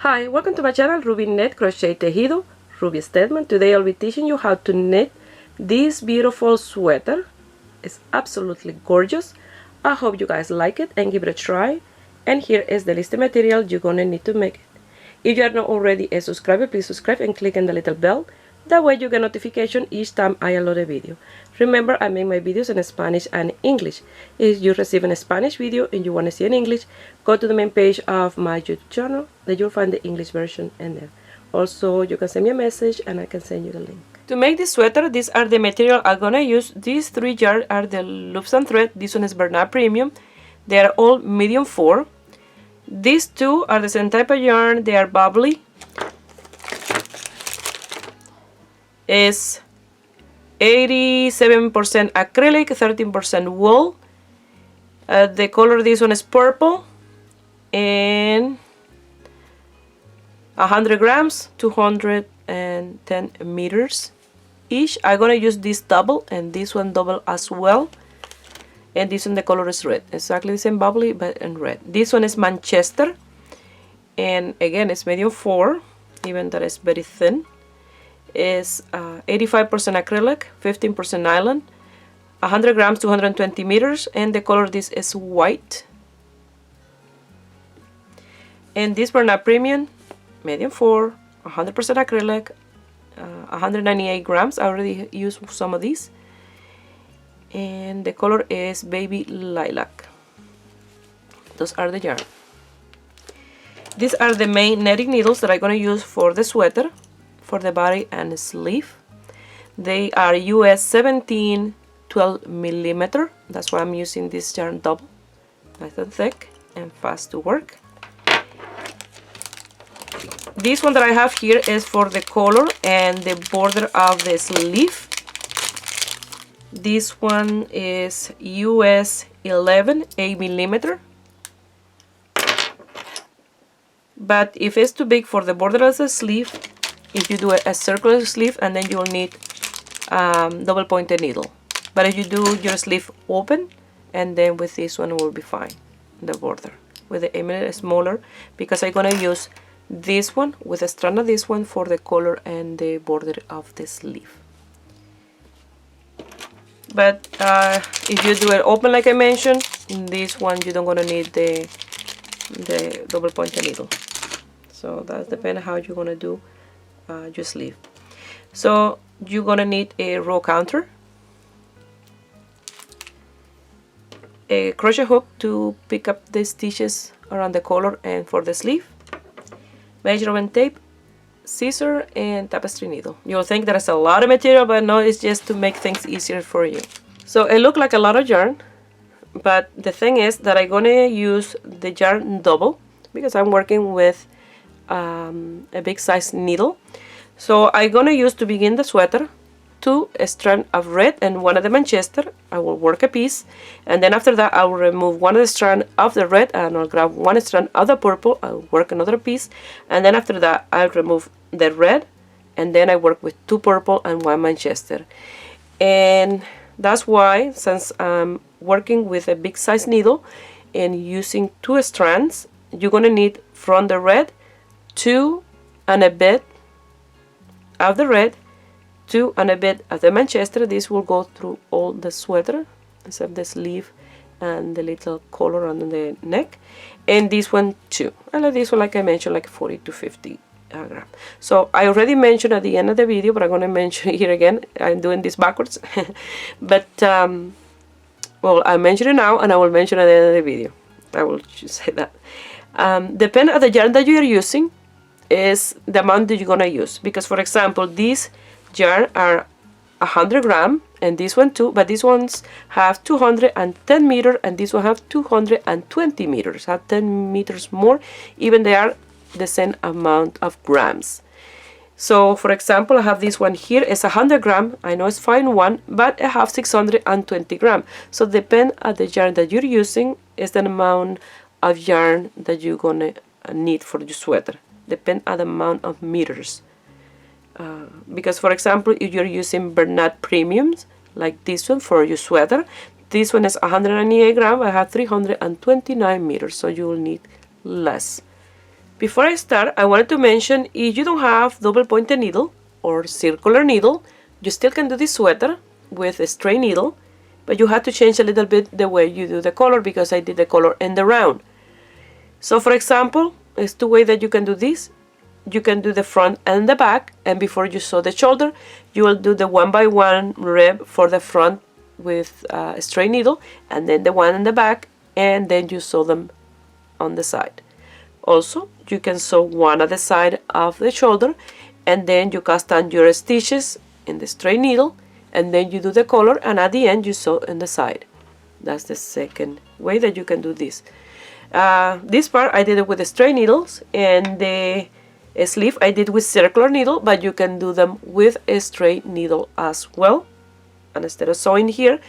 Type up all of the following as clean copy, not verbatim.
Hi, welcome to my channel Ruby Knit Crochet Tejido, Ruby Stedman. Today I'll be teaching you how to knit this beautiful sweater. It's absolutely gorgeous. I hope you guys like it and give it a try. And here is the list of material you're gonna need to make it. If you are not already a subscriber, please subscribe and click on the little bell. That way you get notification each time I upload a video. Remember, I make my videos in Spanish and English. If you receive a Spanish video and you want to see in English, go to the main page of my YouTube channel. There you'll find the English version in there. Also, you can send me a message and I can send you the link. To make this sweater, these are the material I'm gonna use. These 3 yards are the loops and thread. This one is Bernard Premium. They are all medium 4. These 2 are the same type of yarn. They are bubbly. Is 87% acrylic, 13% wool. The color of this one is purple, and 100 grams, 210 meters each. I'm gonna use this double and this one double as well. And this one, the color is red, exactly the same bubbly but in red. This one is Manchester, and again it's medium 4, even that is very thin. Is 85% acrylic, 15% nylon, 100 grams, 220 meters, and the color of this is white. And this Bernard Premium, medium 4, 100% acrylic, 198 grams. I already used some of these. And the color is baby lilac. Those are the yarn. These are the main netting needles that I'm going to use for the sweater, for the body and sleeve. They are US 17 12 millimeter. That's why I'm using this yarn double, nice and thick and fast to work. This one that I have here is for the collar and the border of the sleeve. This one is US 11 8 millimeter. But if it's too big for the border of the sleeve, if you do a circular sleeve, and then you'll need double pointed needle. But if you do your sleeve open, and then with this one will be fine, the border. With the 8 millimeter smaller, because I'm gonna use this one with a strand of this one for the collar and the border of the sleeve. But if you do it open like I mentioned, in this one you don't gonna need the double pointed needle. So that depends how you're gonna do your sleeve. So you're gonna need a row counter, a crochet hook to pick up the stitches around the collar and for the sleeve, measurement tape, scissor, and tapestry needle. You'll think that it's a lot of material, but no, it's just to make things easier for you. So it looks like a lot of yarn, but the thing is that I'm gonna use the yarn double because I'm working with a big size needle. So I'm gonna use, to begin the sweater, 2 strands of red and 1 of the Manchester. I will work a piece, and then after that I will remove 1 of the strand of the red and I'll grab 1 strand of the purple. I'll work another piece, and then after that I'll remove the red, and then I work with 2 purple and 1 Manchester. And that's why, since I'm working with a big size needle and using 2 strands, you're gonna need from the red 2 and a bit of the red, 2 and a bit of the Manchester. This will go through all the sweater except the sleeve and the little collar on the neck, and this one too. And this one, like I mentioned, like 40 to 50 grams. So I already mentioned at the end of the video, but I'm going to mention it here again. I'm doing this backwards. But well, I mention it now and I will mention at the end of the video. I will just say that. Depending on the yarn that you are using is the amount that you're going to use. Because, for example, these yarn are 100 grams and this one too, but these ones have 210 meters and this one have 220 meters, have 10 meters more, even they are the same amount of grams. So for example, I have this one here, it's 100 grams. I know it's fine one, but I have 620 grams. So depend on the yarn that you're using is the amount of yarn that you're gonna need for your sweater. Depend on the amount of meters. Because, for example, if you're using Bernard Premiums, like this one for your sweater, this one is 198 grams, I have 329 meters, so you will need less. Before I start, I wanted to mention, if you don't have double pointed needle or circular needle, you still can do this sweater with a straight needle, but you have to change a little bit the way you do the color, because I did the color in the round. So for example, there's two ways that you can do this. You can do the front and the back, and before you sew the shoulder, you will do the 1x1 rib for the front with a straight needle, and then the one in the back, and then you sew them on the side. Also, you can sew one at the side of the shoulder, and then you cast on your stitches in the straight needle, and then you do the color, and at the end you sew in the side. That's the second way that you can do this. This part I did it with the straight needles, and the sleeve I did with circular needle, but you can do them with a straight needle as well. And instead of sewing here,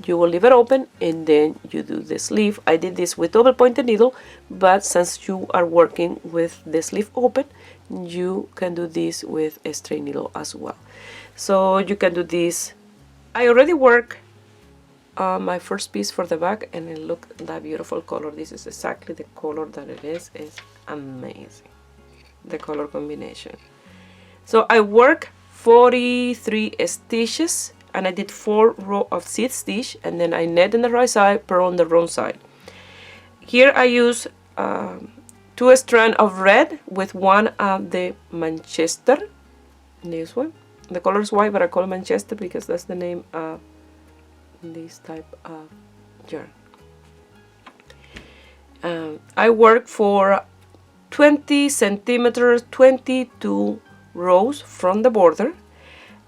you will leave it open, and then you do the sleeve. I did this with double pointed needle, but since you are working with the sleeve open, you can do this with a straight needle as well. So you can do this. I already worked my first piece for the back, and it looked that beautiful color. This is exactly the color that it is. It's amazing, the color combination. So I work 43 stitches, and I did 4 rows of seed stitch, and then I net on the right side, purl on the wrong side. Here I use 2 strands of red with one of the Manchester, this one. The color is white, but I call it Manchester because that's the name of this type of yarn. I work for 20 centimeters, 22 rows from the border.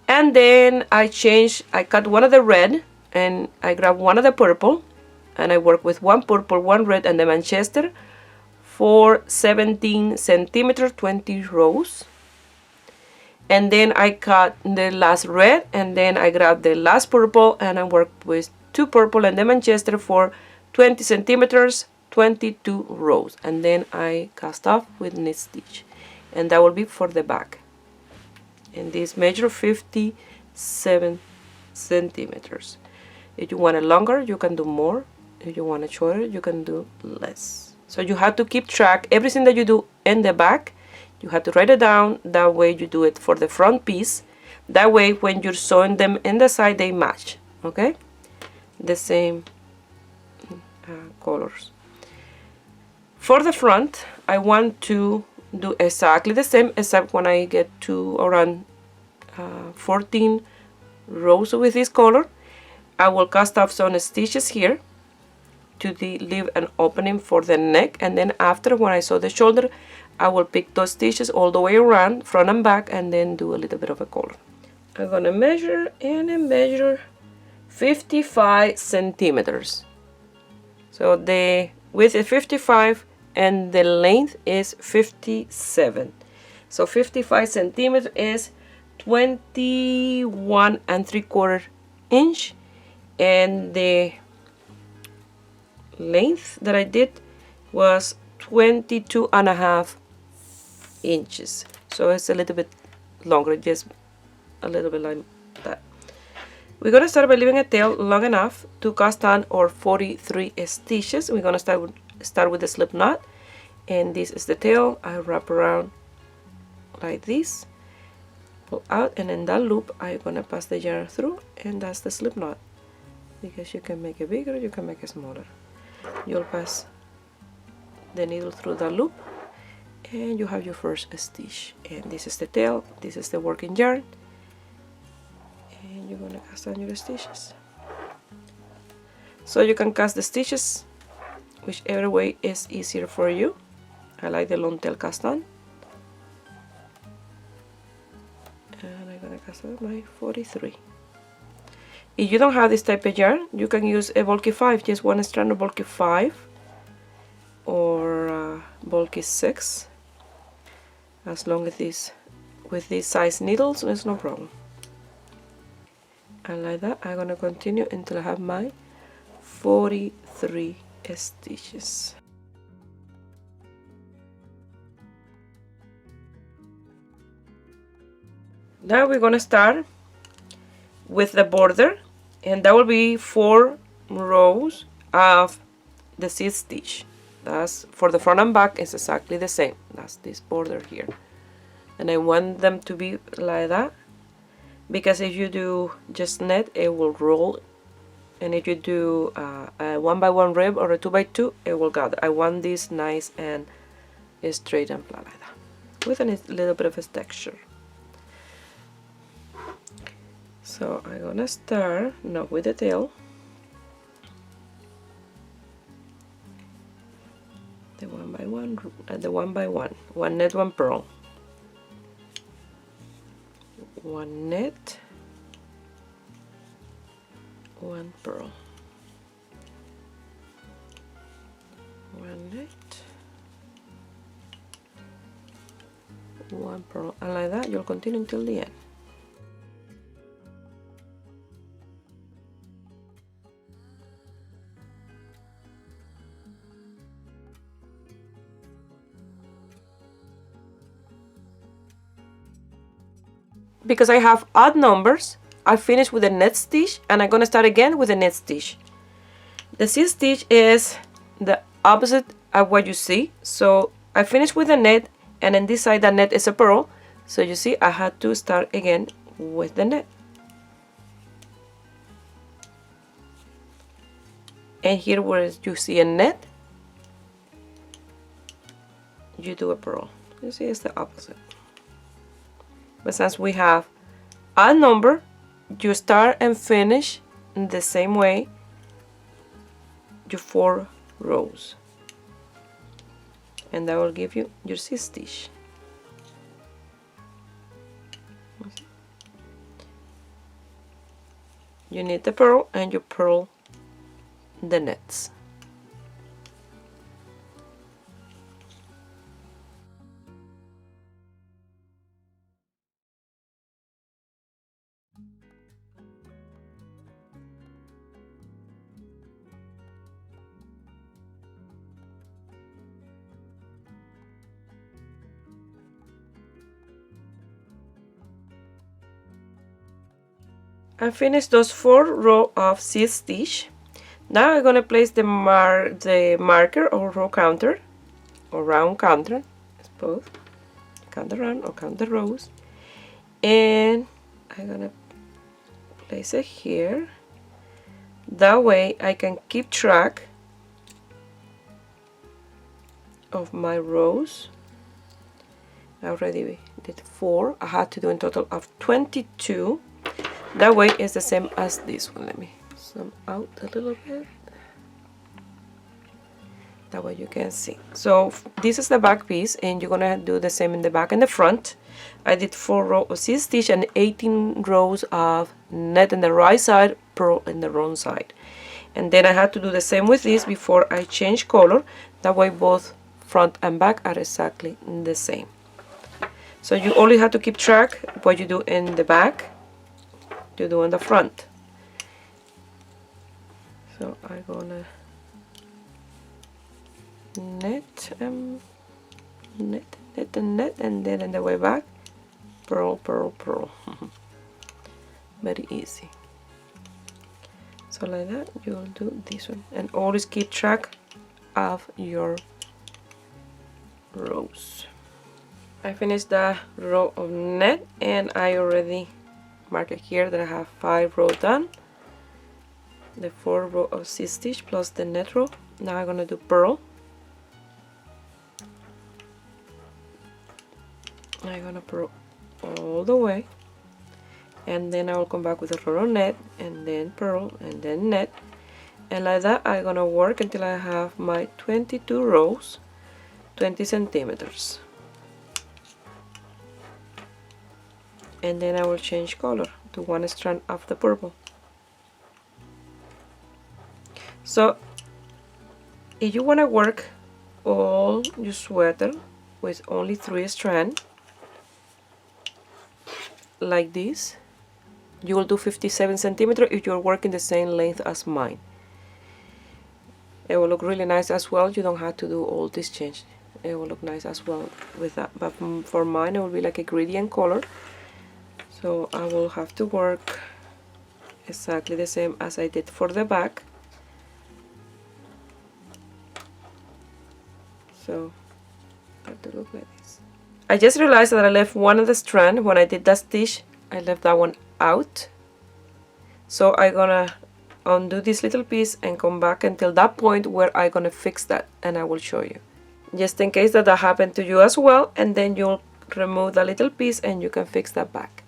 And then I cut one of the red, and I grab one of the purple, and I work with one purple, one red, and the Manchester for 17 centimeters, 20 rows. And then I cut the last red, and then I grab the last purple, and I work with 2 purple and the Manchester for 20 centimeters, 22 rows. And then I cast off with knit stitch, and that will be for the back. And this measure 57 centimeters. If you want it longer, you can do more. If you want it shorter, you can do less. So you have to keep track everything that you do in the back. You have to write it down. That way you do it for the front piece. That way when you're sewing them in the side, they match. Okay, the same colors. For the front, I want to do exactly the same, except when I get to around 14 rows with this color, I will cast off some stitches here to leave an opening for the neck, and then after, when I sew the shoulder, I will pick those stitches all the way around, front and back, and then do a little bit of a color. I'm gonna measure, and I measure 55 centimeters. So the width is 55 and the length is 57. So 55 centimeters is 21 3/4 inch, and the length that I did was 22.5 inches. So it's a little bit longer, just a little bit like that. We're gonna start by leaving a tail long enough to cast on our 43 stitches. We're gonna start with the slip knot, and this is the tail. I wrap around like this, pull out, and in that loop I'm gonna pass the yarn through, and that's the slip knot. Because you can make it bigger, you can make it smaller. You'll pass the needle through that loop, and you have your first stitch. And this is the tail, this is the working yarn, and you're gonna cast on your stitches. So you can cast the stitches whichever way is easier for you. I like the long tail cast on, and I'm gonna cast on my 43. If you don't have this type of yarn, you can use a bulky 5, just one strand of bulky 5 or bulky 6. As long as this with these size needles, there's no problem. And like that, I'm gonna continue until I have my 43 stitches. Now we're gonna start with the border, and that will be 4 rows of the seed stitch. That's for the front and back. It's exactly the same. That's this border here, and I want them to be like that, because if you do just net, it will roll, and if you do a 1x1 rib or a 2x2, it will gather. I want this nice and straight and flat like that, with a little bit of a texture. So I'm gonna start now with the tail, the 1x1 and the 1x1, one net, one purl, one net, one purl, one net, one purl, and like that you'll continue until the end. Because I have odd numbers, I finish with a net stitch, and I'm gonna start again with a net stitch. The C stitch is the opposite of what you see, so I finish with a net, and on this side that net is a purl, so you see I had to start again with the net. And here where you see a net, you do a purl. You see, it's the opposite. But since we have a number, you start and finish in the same way, your 4 rows, and that will give you your C stitch. You need the purl, and you purl the nets. I finished those 4 rows of C stitch. Now I'm gonna place the marker or row counter or round counter, it's both. Count the round or count the rows, and I'm gonna place it here. That way I can keep track of my rows. I already did 4. I had to do a total of 22. That way it's the same as this one. Let me zoom out a little bit. That way you can see. So this is the back piece, and you're gonna do the same in the back and the front. I did 4 rows of C stitch and 18 rows of net in the right side, purl in the wrong side. And then I had to do the same with this before I change color. That way both front and back are exactly the same. So you only have to keep track what you do in the back, you do in the front. So I'm gonna net net and net, and then in the way back, purl, purl, purl. Very easy. So like that you'll do this one, and always keep track of your rows. I finished the row of net, and I already marked it here that I have 5 rows done. The 4 rows of C stitch plus the net row. Now I'm gonna do purl. I'm gonna purl all the way, and then I will come back with a row of net, and then purl, and then net, and like that I'm gonna work until I have my 22 rows, 20 centimeters. And then I will change color to one strand of the purple. So if you want to work all your sweater with only 3 strands like this, you will do 57 centimeters if you're working the same length as mine. It will look really nice as well. You don't have to do all this change. It will look nice as well with that, but for mine it will be like a gradient color. So I will have to work exactly the same as I did for the back. So I have to look like this. I just realized that I left one of the strand when I did that stitch. I left that one out. So I'm gonna undo this little piece and come back until that point where I'm gonna fix that, and I will show you. Just in case that happened to you as well, and then you'll remove the little piece and you can fix that back.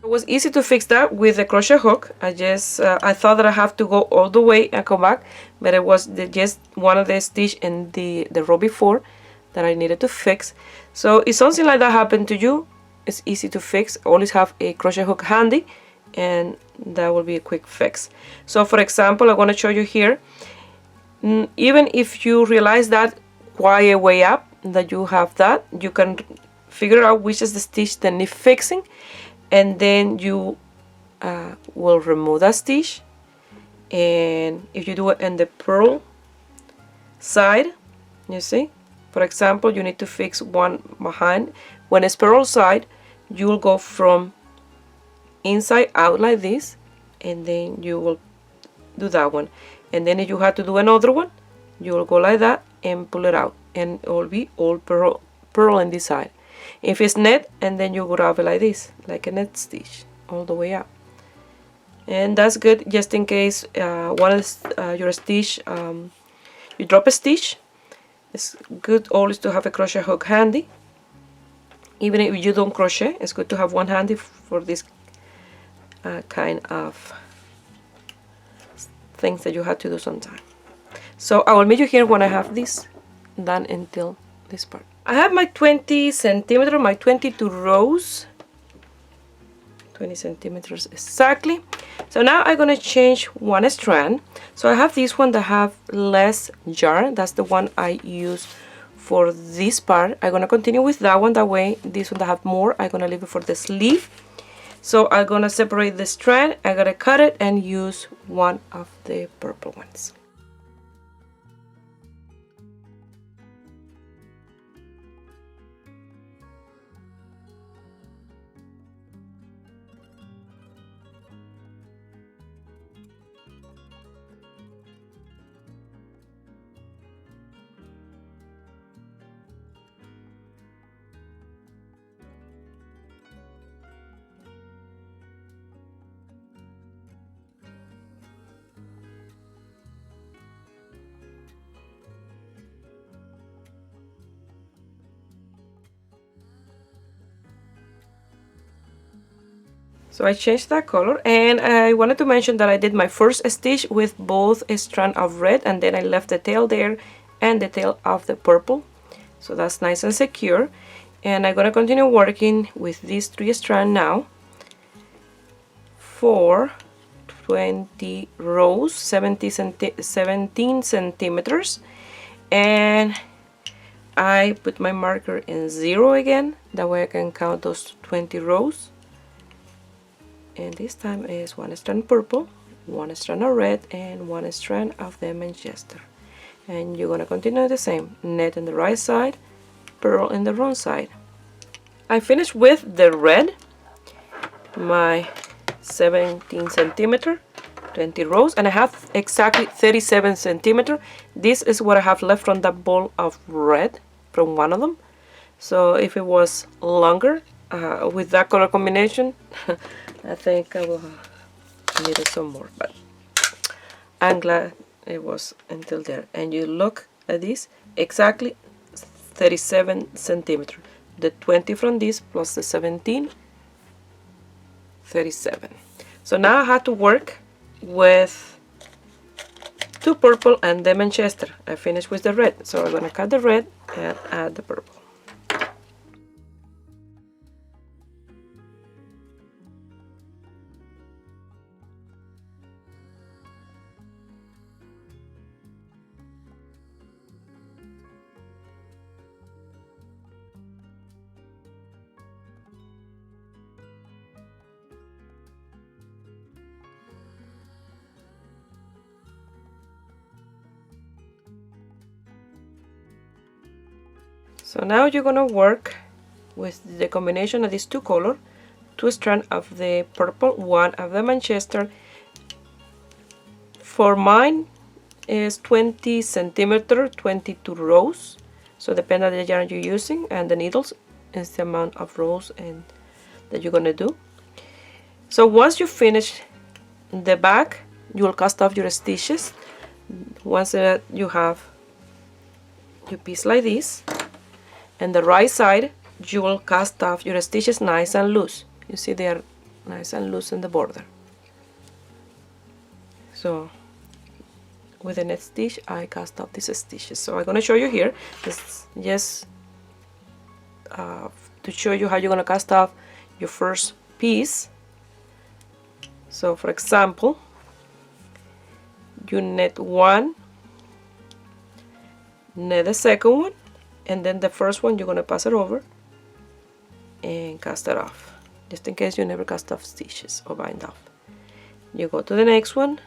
It was easy to fix that with the crochet hook. I thought that I have to go all the way and come back, but it was just one of the stitch in the row before that I needed to fix. So if something like that happened to you, it's easy to fix. Always have a crochet hook handy, and that will be a quick fix. So for example, I'm going to show you here. Even if you realize that quite a way up that you have that, you can figure out which is the stitch that needs fixing, and then you will remove that stitch. And if you do it in the purl side, you see, for example, you need to fix one behind. When it's purl side, you will go from inside out like this, and then you will do that one. And then if you have to do another one, you will go like that and pull it out, and it will be all purl on this side. If it's net, and then you grab it like this, like a net stitch all the way up. And that's good just in case your stitch, you drop a stitch. It's good always to have a crochet hook handy. Even if you don't crochet, it's good to have one handy for this kind of things that you have to do sometime. So I will meet you here when I have this done until this part. I have my 20 centimeter, my 22 rows, 20 centimeters exactly. So now I'm gonna change one strand. So I have this one that have less yarn. That's the one I use for this part. I'm gonna continue with that one. That way, this one that have more, I'm gonna leave it for the sleeve. So I'm gonna separate the strand. I'm gonna cut it and use one of the purple ones. So I changed that color, and I wanted to mention that I did my first stitch with both a strand of red, and then I left the tail there and the tail of the purple. So that's nice and secure. And I'm going to continue working with these 3 strands now for 20 rows, 17 centimeters. And I put my marker in 0 again, that way I can count those 20 rows. And this time is 1 strand purple, 1 strand of red, and 1 strand of the Manchester. And you're gonna continue the same, net in the right side, purl in the wrong side. I finished with the red, my 17 centimeter, 20 rows, and I have exactly 37 centimeter. This is what I have left from that ball of red from one of them. So if it was longer with that color combination, I think I will need it some more, but I'm glad it was until there. And you look at this, exactly 37 centimeters. The 20 from this plus the 17, 37. So now I have to work with 2 purple and the Manchester. I finished with the red, so I'm gonna cut the red and add the purple. So now you're gonna work with the combination of these two colors, two strands of the purple, one of the Manchester. For mine is 20 centimeter, 22 rows. So depending on the yarn you're using and the needles is the amount of rows and that you're gonna do. So once you finish the back, you will cast off your stitches. Once you have your piece like this, and the right side, you will cast off your stitches nice and loose. You see they are nice and loose in the border. So with the next stitch, I cast off these stitches. So I'm gonna show you here. This just to show you how you're gonna cast off your first piece. So for example, you knit one, knit the second one, and then the first one you're gonna pass it over and cast it off, just in case you never cast off stitches or bind off. You go to the next one.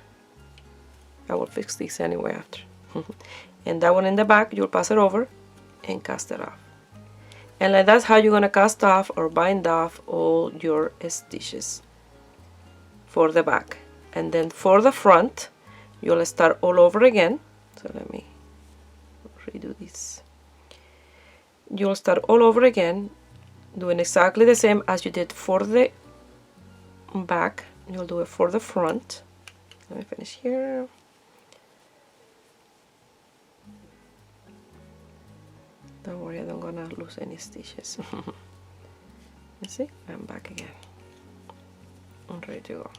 I will fix this anyway after. And that one in the back, you'll pass it over and cast it off. And like that's how you're gonna cast off or bind off all your stitches for the back. And then for the front, you'll start all over again. So let me redo this. You'll start all over again, doing exactly the same as you did for the back. You'll do it for the front. Let me finish here. Don't worry, I'm not gonna lose any stitches. You see, I'm back again. I'm ready to go.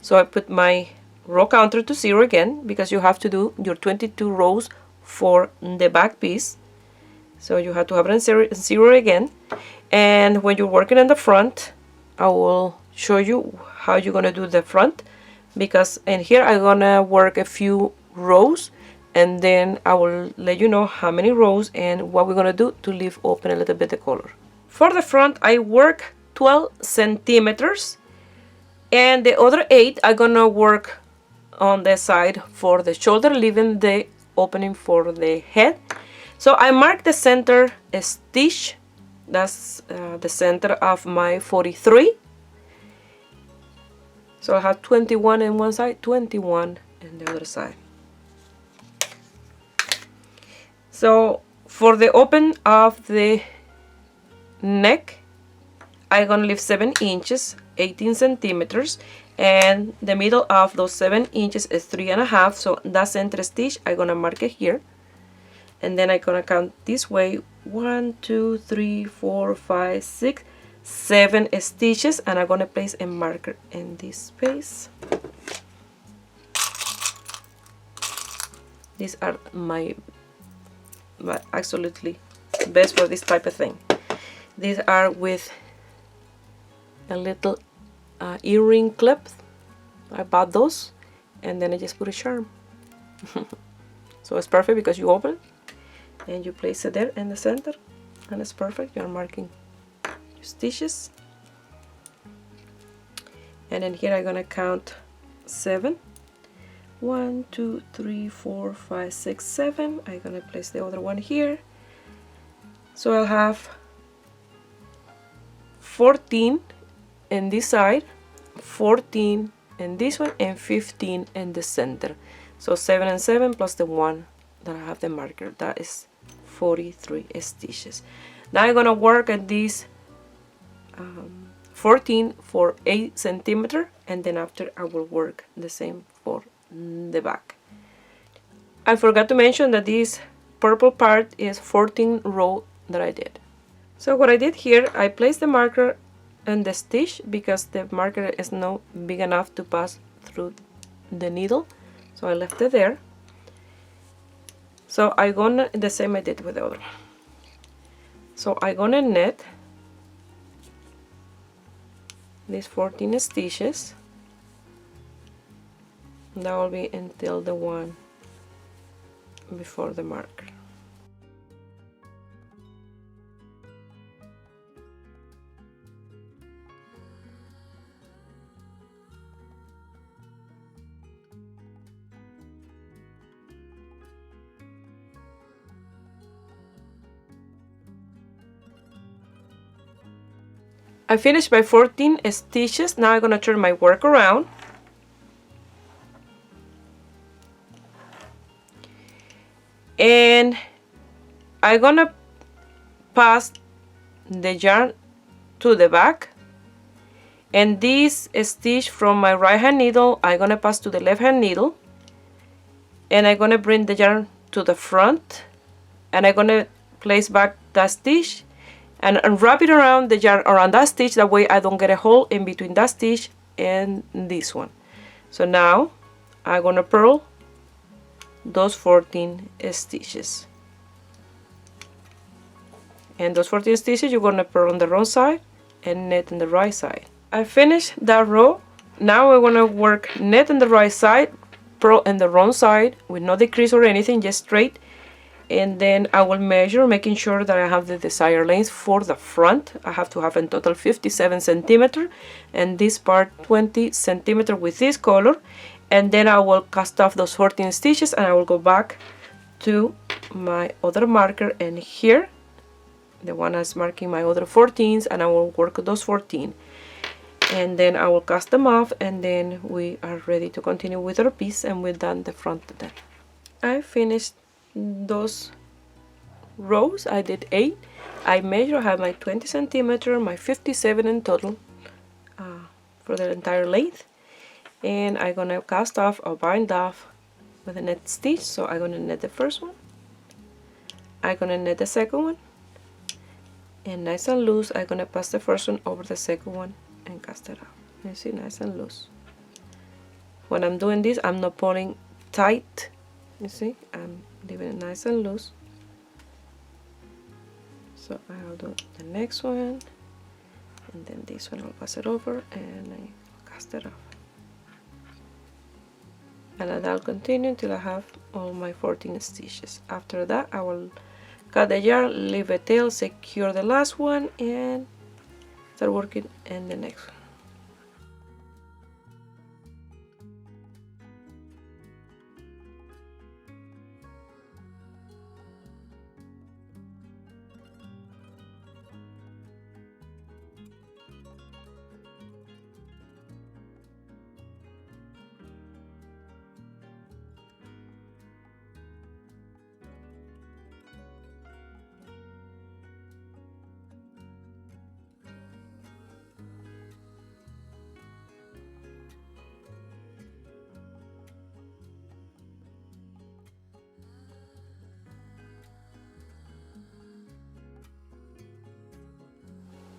So I put my row counter to 0 again, because you have to do your 22 rows for the back piece. So you have to have it in 0 again. And when you're working in the front, I will show you how you're gonna do the front, because in here I'm gonna work a few rows, and then I will let you know how many rows and what we're gonna do to leave open a little bit the color. For the front, I work 12 centimeters, and the other 8 I'm gonna work on the side for the shoulder, leaving the opening for the head. So I mark the center stitch. That's the center of my 43. So I have 21 on one side, 21 on the other side. So for the open of the neck, I'm gonna leave 7 inches, 18 centimeters, and the middle of those 7 inches is 3.5. So that center stitch, I'm gonna mark it here, and then I'm gonna count this way: 1, 2, 3, 4, 5, 6, 7 stitches, and I'm gonna place a marker in this space. These are my absolutely best for this type of thing. These are with a little earring clip. I bought those, and then I just put a charm. So it's perfect because you open and you place it there in the center, and it's perfect. You're marking your stitches, and then here I'm gonna count 7. 1, 2, 3, 4, 5, 6, 7. I'm gonna place the other one here. So I'll have 14 in this side, 14 in this one, and 15 in the center. So 7 and 7 plus the 1 that I have the marker. That is 43 stitches. Now I'm gonna work at these 14 for 8 centimeter, and then after I will work the same for the back. I forgot to mention that this purple part is 14 row that I did. So what I did here, I placed the marker in the stitch because the marker is not big enough to pass through the needle, so I left it there. So I'm gonna, the same I did with the other one. So I'm gonna knit these 14 stitches. That will be until the one before the marker. I finished my 14 stitches. Now I'm gonna turn my work around. And I'm gonna pass the yarn to the back. And this stitch from my right hand needle, I'm gonna pass to the left hand needle. And I'm gonna bring the yarn to the front. And I'm gonna place back that stitch and wrap it around the yarn around that stitch. That way I don't get a hole in between that stitch and this one. So now I'm gonna purl those 14 stitches. And those 14 stitches you're gonna purl on the wrong side and knit on the right side. I finished that row. Now we're gonna work knit on the right side, purl on the wrong side with no decrease or anything, just straight. And then I will measure, making sure that I have the desired length for the front. I have to have in total 57 centimeters, and this part 20 centimeters with this color. And then I will cast off those 14 stitches, and I will go back to my other marker, and here the one that's marking my other 14s, and I will work those 14. And then I will cast them off, and then we are ready to continue with our piece, and we're done the front then. I finished those rows. I did 8. I measure, I have my 20 centimeters, my 57 in total for the entire length. And I'm gonna cast off or bind off with a net stitch. So I'm gonna knit the first one, I'm gonna knit the second one, and nice and loose I'm gonna pass the first one over the second one and cast it off. You see, nice and loose. When I'm doing this, I'm not pulling tight. You see, I'm leaving it nice and loose. So I'll do the next one, and then this one I'll pass it over and I cast it off. And I'll continue until I have all my 14 stitches. After that I will cut the yarn, leave a tail, secure the last one, and start working in the next one.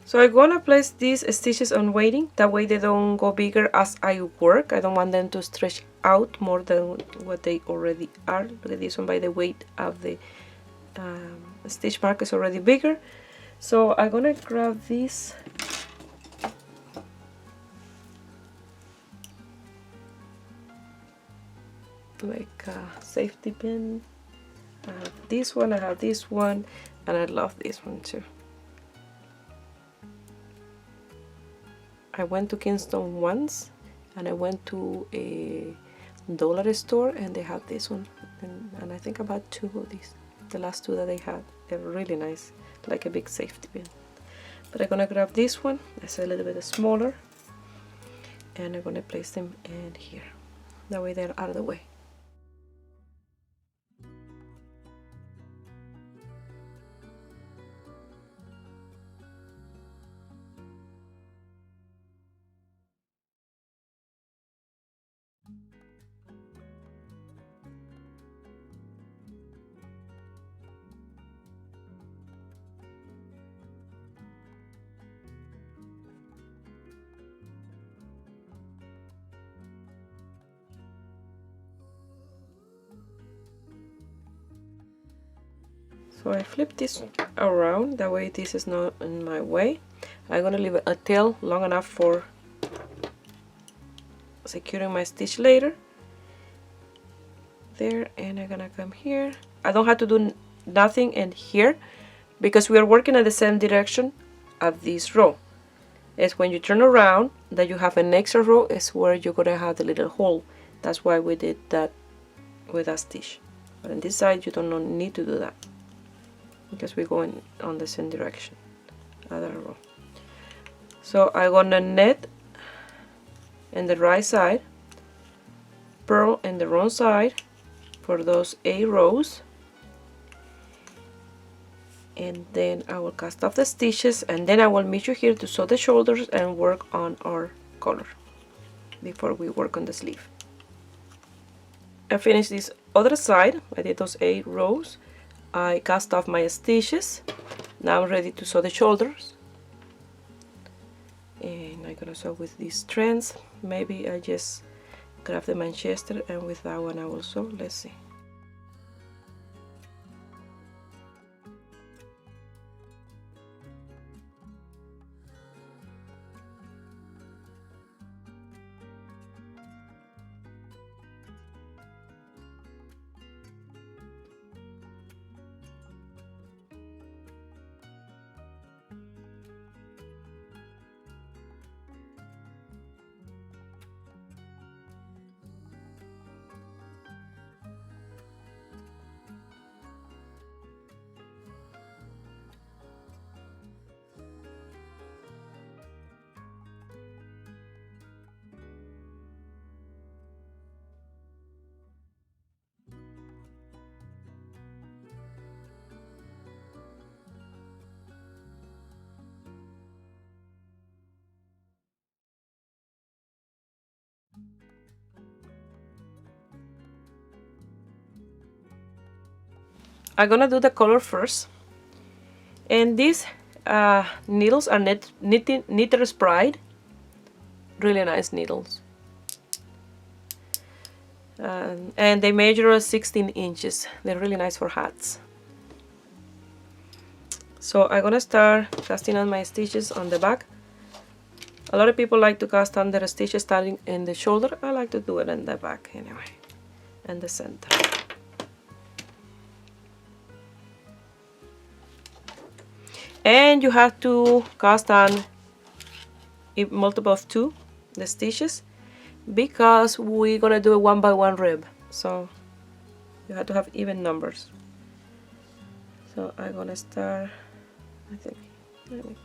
So I'm gonna place these stitches on waiting, that way they don't go bigger as I work. I don't want them to stretch out more than what they already are. Look at this one, by the weight of the stitch mark is already bigger. So I'm gonna grab this like a safety pin. I have this one, I have this one, and I love this one too. I went to Kingston once, and I went to a dollar store, and they had this one, and I think I bought 2 of these. The last 2 that they had, they're really nice, like a big safety pin. But I'm gonna grab this one, it's a little bit smaller, and I'm gonna place them in here. That way they're out of the way. So I flip this around, that way this is not in my way. I'm gonna leave a tail long enough for securing my stitch later. There, and I'm gonna come here. I don't have to do nothing in here because we are working in the same direction of this row. It's when you turn around that you have an extra row, is where you're gonna have the little hole. That's why we did that with a stitch. But on this side you don't need to do that, because we're going on the same direction, other row. So I'm gonna knit in the right side, purl in the wrong side for those 8 rows, and then I will cast off the stitches, and then I will meet you here to sew the shoulders and work on our collar before we work on the sleeve. I finished this other side. I did those 8 rows. I cast off my stitches. Now I'm ready to sew the shoulders, and I'm gonna sew with these strands. Maybe I just grab the Manchester, and with that one I will sew. Let's see. I'm gonna do the color first, and these needles are Knitter's Pride, really nice needles, and they measure 16 inches. They're really nice for hats. So I'm gonna start casting on my stitches on the back. A lot of people like to cast on their stitches starting in the shoulder. I like to do it in the back anyway, and the center. And you have to cast on a multiple of 2 the stitches, because we're gonna do a 1 by 1 rib, so you have to have even numbers. So I'm gonna start, I think, let me,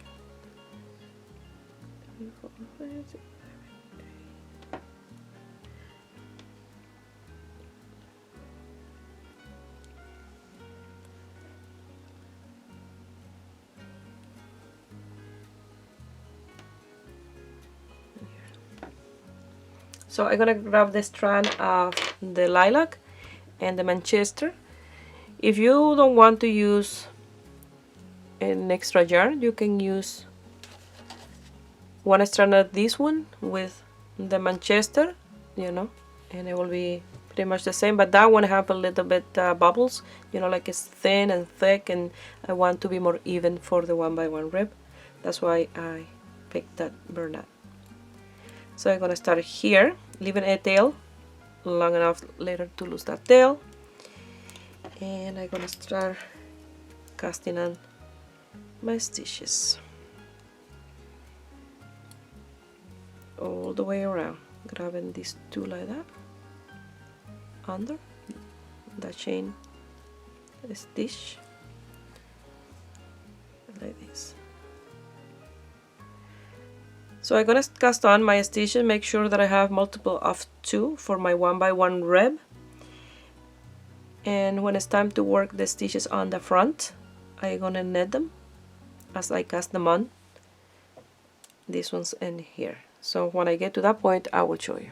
3, 4, 5, 6, 7, 8. So I'm gonna grab the strand of the lilac and the Manchester. If you don't want to use an extra yarn, you can use one strand of this one with the Manchester, you know, and it will be pretty much the same, but that one have a little bit bubbles, you know, like it's thin and thick, and I want to be more even for the 1 by 1 rib. That's why I picked that burnette. So I'm gonna start here, leaving a tail long enough later to lose that tail, and I'm gonna start casting on my stitches all the way around, grabbing these 2 like that under the chain stitch like this. So I'm gonna cast on my stitches, make sure that I have multiple of 2 for my 1 by 1 rib, and when it's time to work the stitches on the front, I'm gonna knit them as I cast them on, these ones in here. So when I get to that point, I will show you.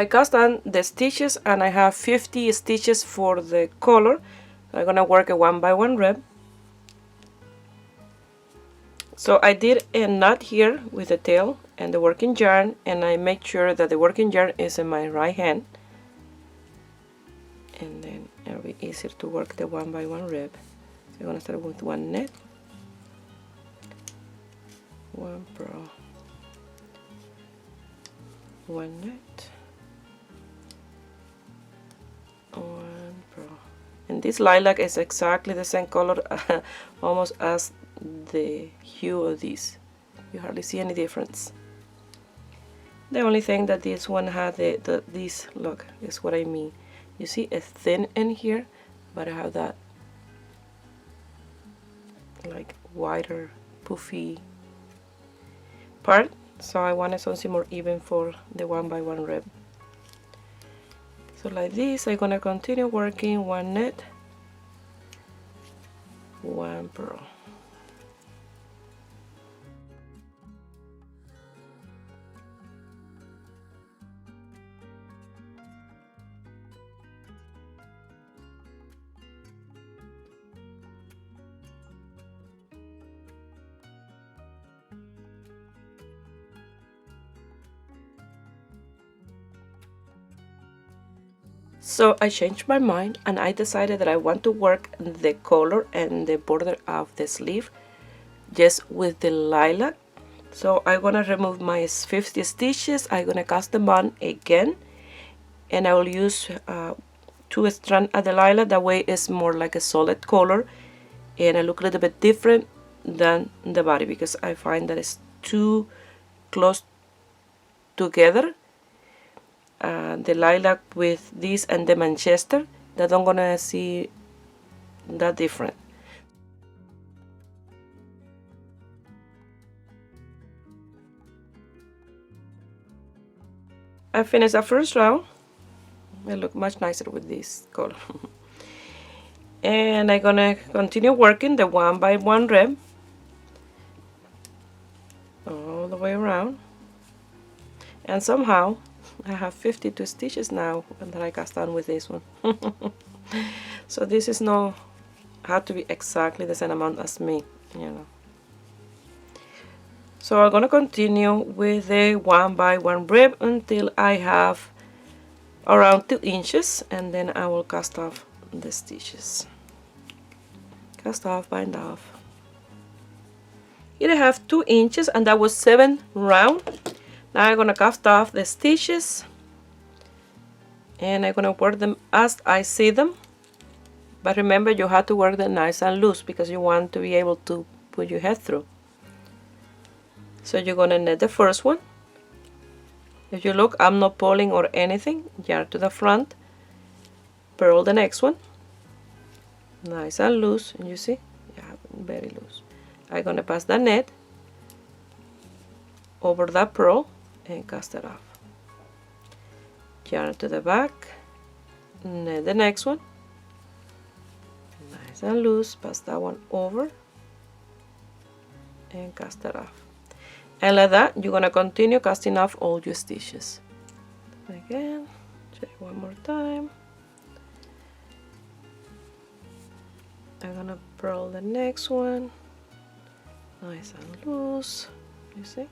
I cast on the stitches and I have 50 stitches for the color. I'm gonna work a 1 by 1 rib. So I did a knot here with the tail and the working yarn, and I make sure that the working yarn is in my right hand, and then it'll be easier to work the 1 by 1 rib. So I'm gonna start with 1 knit, 1 purl, 1 knit, 1 purl. And this lilac is exactly the same color almost as the hue of these. You hardly see any difference. The only thing that this one had this look is what I mean. You see it's thin in here, but I have that like wider puffy part, so I wanted something more even for the 1 by 1 rib. So like this, I'm gonna continue working 1 knit, 1 purl. So I changed my mind and I decided that I want to work the collar and the border of the sleeve just with the lilac. So I'm gonna remove my 50 stitches, I'm gonna cast them on again, and I will use 2 strands of the lilac. That way it's more like a solid color and I look a little bit different than the body, because I find that it's too close together. The lilac with this and the Manchester, that I'm gonna see that different. I finished the first round. It look much nicer with this color. And I'm gonna continue working the 1 by 1 rib all the way around, and somehow I have 52 stitches now that I cast on with this one. So this is not have to be exactly the same amount as me, you know. So I'm gonna continue with the 1 by 1 rib until I have around 2 inches, and then I will cast off the stitches. Cast off, bind off. Here I have 2 inches, and that was 7 round. Now I'm gonna cast off the stitches, and I'm gonna work them as I see them. But remember, you have to work them nice and loose because you want to be able to put your head through. So you're gonna knit the first one. If you look, I'm not pulling or anything. Yarn to the front, purl the next one, nice and loose, and you see, yeah, very loose. I'm gonna pass the net over that purl and cast it off. Yarn to the back, knit the next one, nice and loose, pass that one over and cast it off. And like that, you're gonna continue casting off all your stitches. Again, check one more time. I'm gonna purl the next one, nice and loose, you see,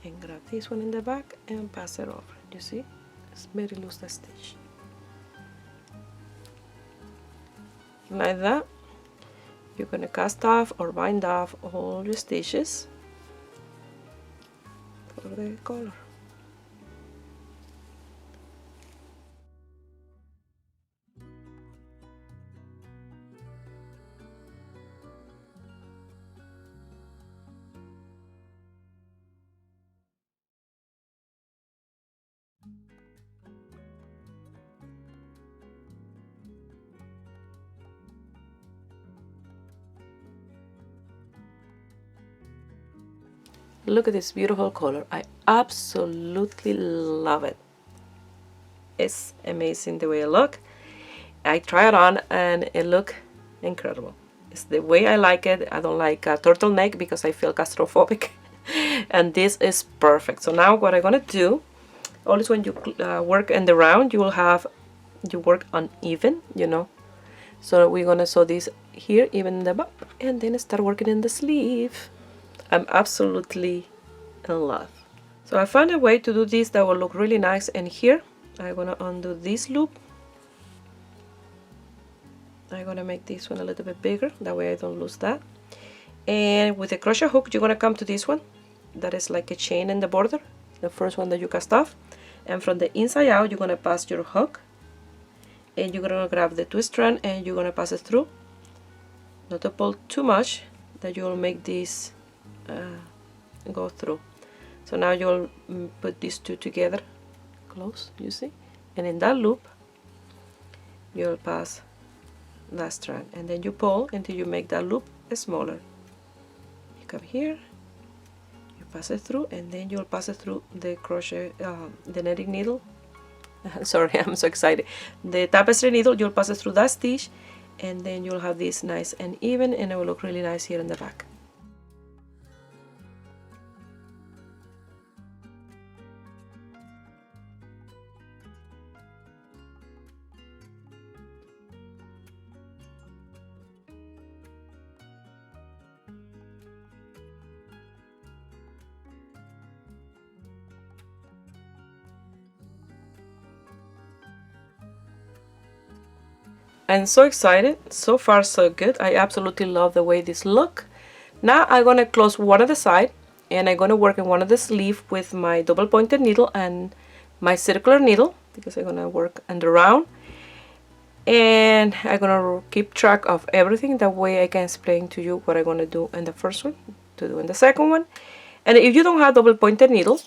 and grab this one in the back and pass it over. You see, it's very loose, the stitch. Like that, you're gonna cast off or bind off all your stitches for the color. Look at this beautiful color. I absolutely love it. It's amazing the way it looks. I try it on and it looks incredible. It's the way I like it. I don't like a turtleneck because I feel claustrophobic. And this is perfect. So now what I'm gonna do, Always when you work in the round, you work uneven, you know. So we're gonna sew this here, even in the back, and then start working in the sleeve. I'm absolutely in love. So I found a way to do this that will look really nice, and here I'm gonna undo this loop. I'm gonna make this one a little bit bigger, that way I don't lose that. And with the crochet hook, you're gonna come to this one that is like a chain in the border, the first one that you cast off, and from the inside out you're gonna pass your hook, and you're gonna grab the twist strand and you're gonna pass it through, not to pull too much that you'll make this go through. So now you'll put these two together close, you see, and in that loop you'll pass that strand, and then you pull until you make that loop smaller. You come here, you pass it through, and then you'll pass it through the crochet, the knitting needle. Sorry, I'm so excited. The tapestry needle, you'll pass it through that stitch, and then you'll have this nice and even, and it will look really nice here in the back. I'm so excited. So far so good. I absolutely love the way this look. Now I'm gonna close one of the side, and I'm gonna work in one of the sleeve with my double pointed needle and my circular needle, because I'm gonna work in the round, and I'm gonna keep track of everything, that way I can explain to you what I'm gonna do in the first one to do in the second one. And if you don't have double pointed needle,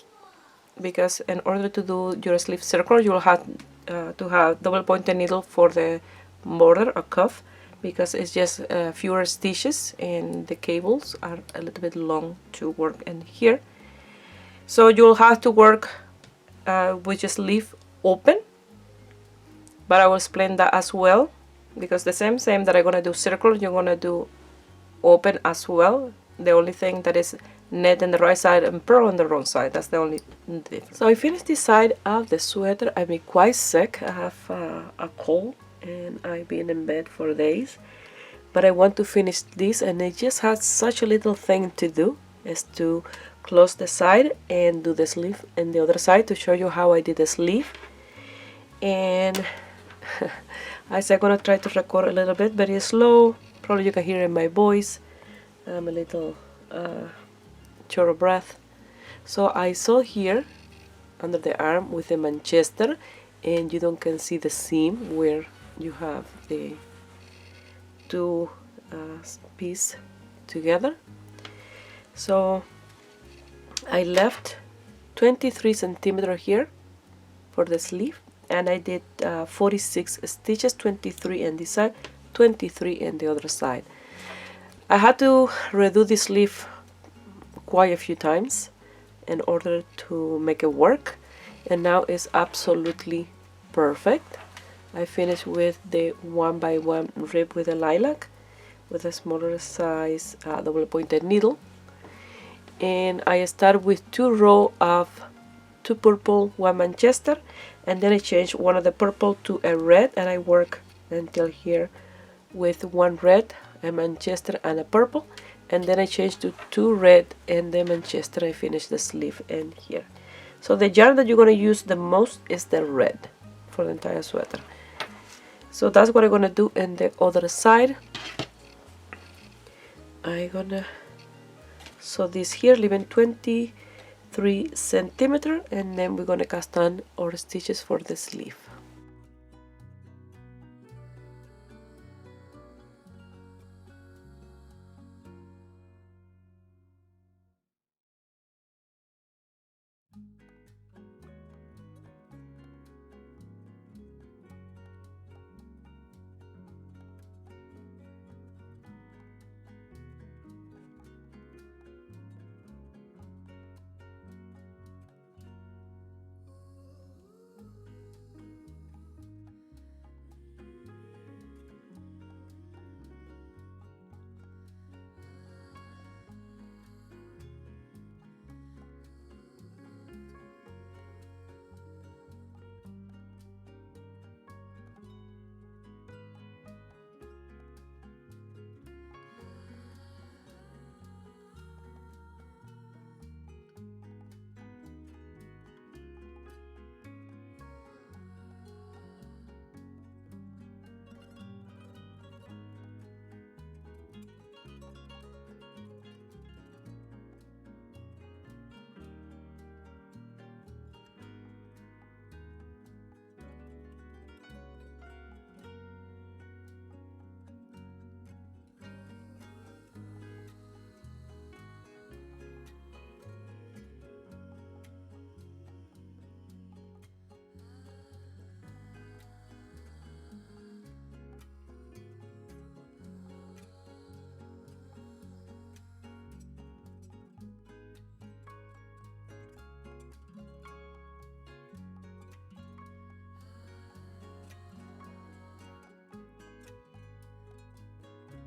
because in order to do your sleeve circle you'll have to have double pointed needle for the border or cuff, because it's just fewer stitches and the cables are a little bit long to work in here. So you'll have to work with your sleeve open, but I will explain that as well, because the same that I'm gonna do circle, you're gonna do open as well. The only thing that is net on the right side and purl on the wrong side, that's the only difference. So I finished this side of the sweater. I've been quite sick. I have a cold and I've been in bed for days, but I want to finish this, and I just had such a little thing to do, is to close the side and do the sleeve in the other side, to show you how I did the sleeve. And I'm gonna try to record a little bit very slow. Probably you can hear in my voice I'm a little short of breath. So I sew here under the arm with a Manchester, and you don't can see the seam where you have the two pieces together. So I left 23 centimeters here for the sleeve, and I did 46 stitches, 23 on this side, 23 on the other side. I had to redo the sleeve quite a few times in order to make it work, and now it's absolutely perfect. I finished with the 1x1 rib with a lilac with a smaller size double pointed needle, and I start with 2 rows of 2 purple, 1 Manchester, and then I change one of the purple to a red, and I work until here with 1 red, a Manchester and a purple, and then I change to 2 red and the Manchester. I finish the sleeve in here. So the yarn that you're going to use the most is the red for the entire sweater. So that's what I'm going to do in the other side. I'm going to sew this here, leaving 23 centimeters, and then we're going to cast on our stitches for the sleeve.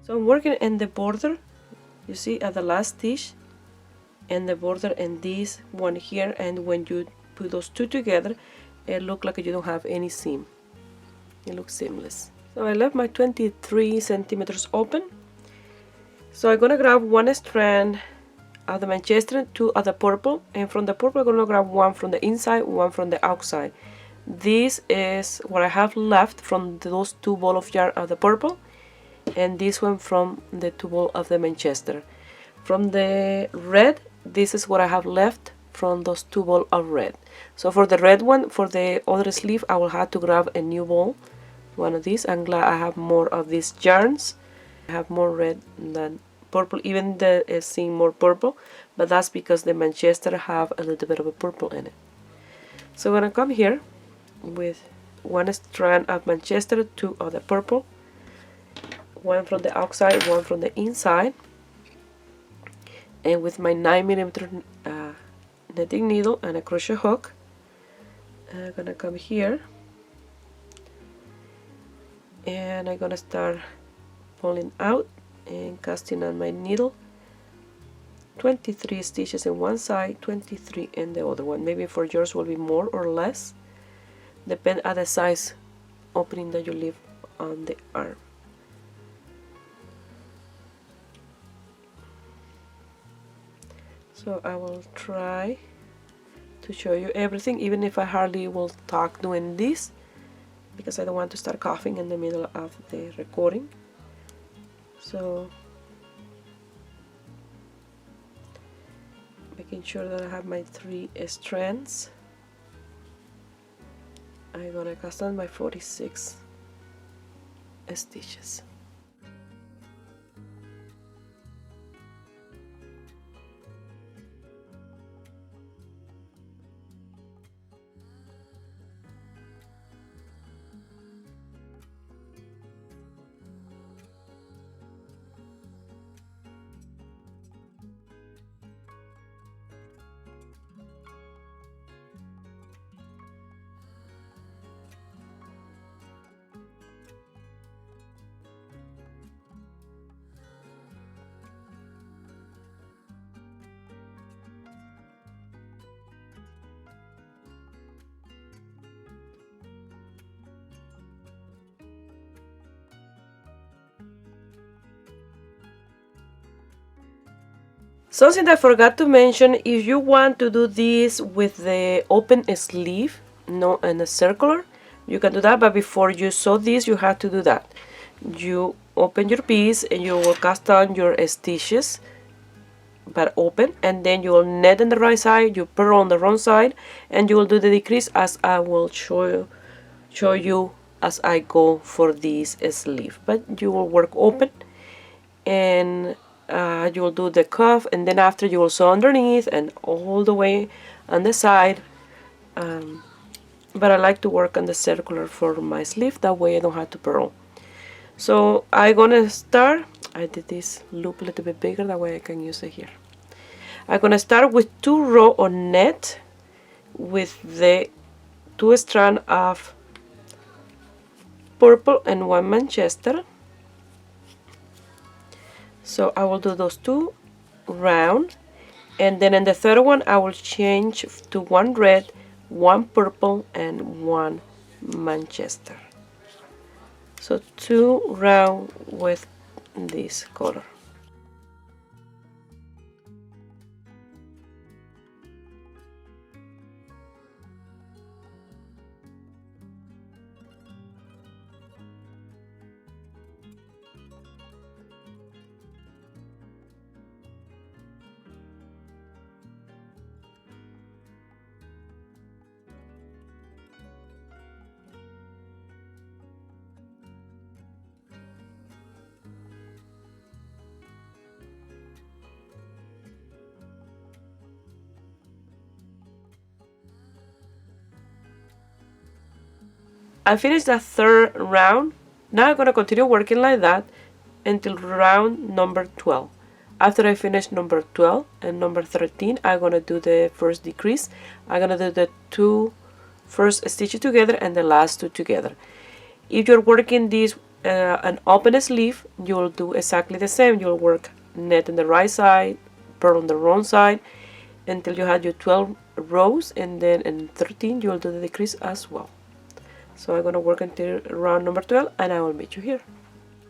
So I'm working in the border, you see, at the last stitch, and the border and this one here, and when you put those two together, it looks like you don't have any seam. It looks seamless. So I left my 23 centimeters open. So I'm gonna grab one strand of the Manchester, two of the purple, and from the purple I'm gonna grab one from the inside, one from the outside. This is what I have left from those two balls of yarn of the purple, and this one from the two balls of the Manchester. From the red, this is what I have left from those two balls of red. So for the red one, for the other sleeve, I will have to grab a new ball, one of these. I'm glad I have more of these yarns. I have more red than purple, even the seeing more purple, but that's because the Manchester have a little bit of a purple in it. So I'm gonna come here with one strand of Manchester, two of the purple, one from the outside, one from the inside, and with my 9mm knitting needle and a crochet hook, I'm gonna come here and I'm gonna start pulling out and casting on my needle 23 stitches in one side, 23 in the other one. Maybe for yours will be more or less, depend on the size opening that you leave on the arm. So I will try to show you everything, even if I hardly will talk doing this, because I don't want to start coughing in the middle of the recording. So making sure that I have my 3 strands. I'm gonna cast on my 46 stitches. Something that I forgot to mention, if you want to do this with the open sleeve, no, and a circular, you can do that, but before you sew this, you have to do that. You open your piece and you will cast on your stitches, but open, and then you will knit on the right side, you purl on the wrong side, and you will do the decrease as I will show you as I go for this sleeve. But you will work open, and you will do the cuff, and then after you will sew underneath and all the way on the side, but I like to work on the circular for my sleeve, that way I don't have to purl. So I'm gonna start, I did this loop a little bit bigger, that way I can use it here. I'm gonna start with 2 rows of net with the 2 strands of purple and 1 Manchester. So I will do those 2 round, and then in the third one I will change to 1 red, 1 purple, and 1 Manchester. So 2 round with this color. I finished the third round. Now I'm going to continue working like that until round number 12. After I finish number 12 and number 13, I'm going to do the first decrease. I'm going to do the 2 first stitches together and the last 2 together. If you're working this an open sleeve, you'll do exactly the same. You'll work net on the right side, purl on the wrong side, until you have your 12 rows, and then in 13 you'll do the decrease as well. So I'm gonna work until round number 12, and I will meet you here.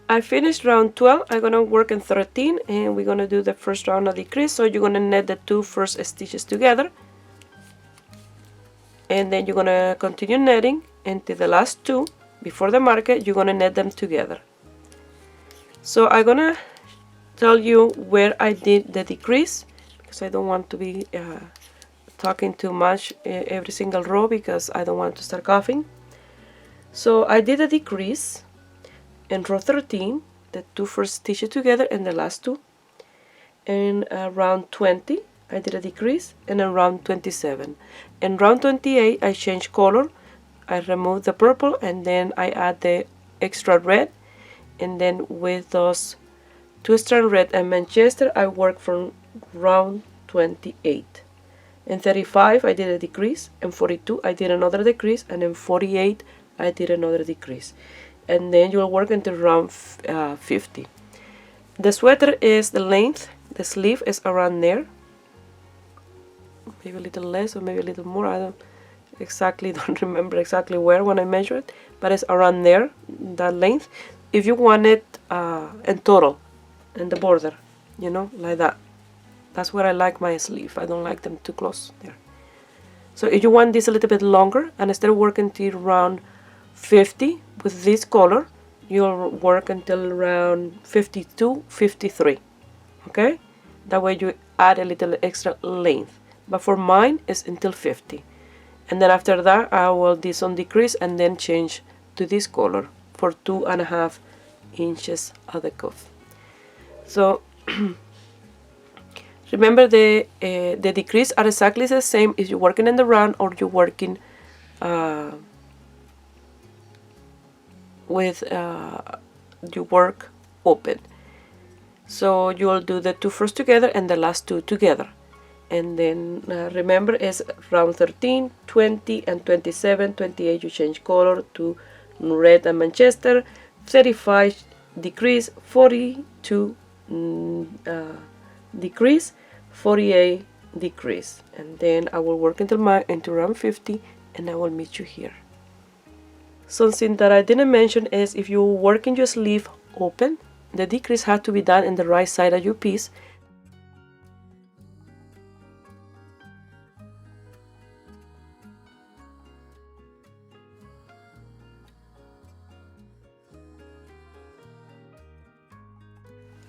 I finished round 12. I'm gonna work in 13, and we're gonna do the first round of decrease. So you're gonna net the 2 first stitches together, and then you're gonna continue netting until the last 2 before the marker. You're gonna net them together. So I'm gonna tell you where I did the decrease, because I don't want to be talking too much every single row, because I don't want to start coughing. So I did a decrease in row 13, the 2 first stitches together and the last 2. In round 20 I did a decrease, and in round 27. In round 28 I changed color. I removed the purple, and then I add the extra red, and then with those 2 strand red and Manchester I work from round 28. In 35 I did a decrease, in 42 I did another decrease, and in 48 I did another decrease. And then you'll work until round 50. The sweater is the length, the sleeve is around there, maybe a little less or maybe a little more. I don't remember exactly where when I measured it, but it's around there, that length. If you want it in total, in the border, you know, like that. That's where I like my sleeve. I don't like them too close there. So if you want this a little bit longer, and instead of working till around 50 with this color, you'll work until around 52, 53. Okay? That way you add a little extra length. But for mine, it's until 50. And then after that, I will do some decrease and then change to this color for 2.5 inches of the cuff. So remember, the decrease are exactly the same if you're working in the round or you're working with you work open. So you'll do the 2 first together and the last 2 together. And then remember, it's round 13, 20 and 27, 28 you change color to red and Manchester, 35 decrease, 42 decrease, 48 decrease, and then I will work until round 50, and I will meet you here. Something that I didn't mention is if you work in your sleeve open, the decrease has to be done in the right side of your piece.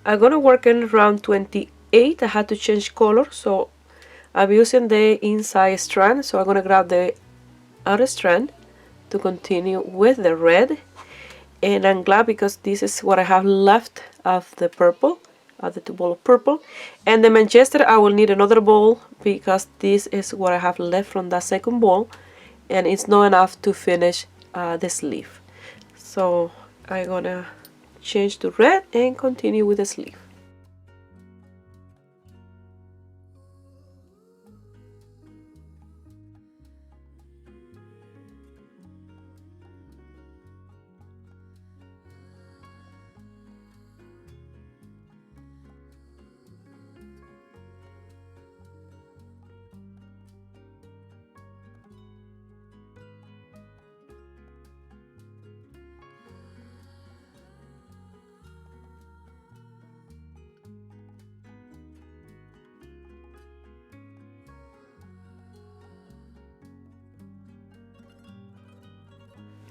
I'm gonna work in round 28. I had to change color, so I'm using the inside strand, so I'm gonna grab the outer strand to continue with the red. And I'm glad, because this is what I have left of the purple, of the 2 balls of purple. And the Manchester, I will need another ball, because this is what I have left from that second ball, and it's not enough to finish the sleeve. So I'm gonna change to red and continue with the sleeve.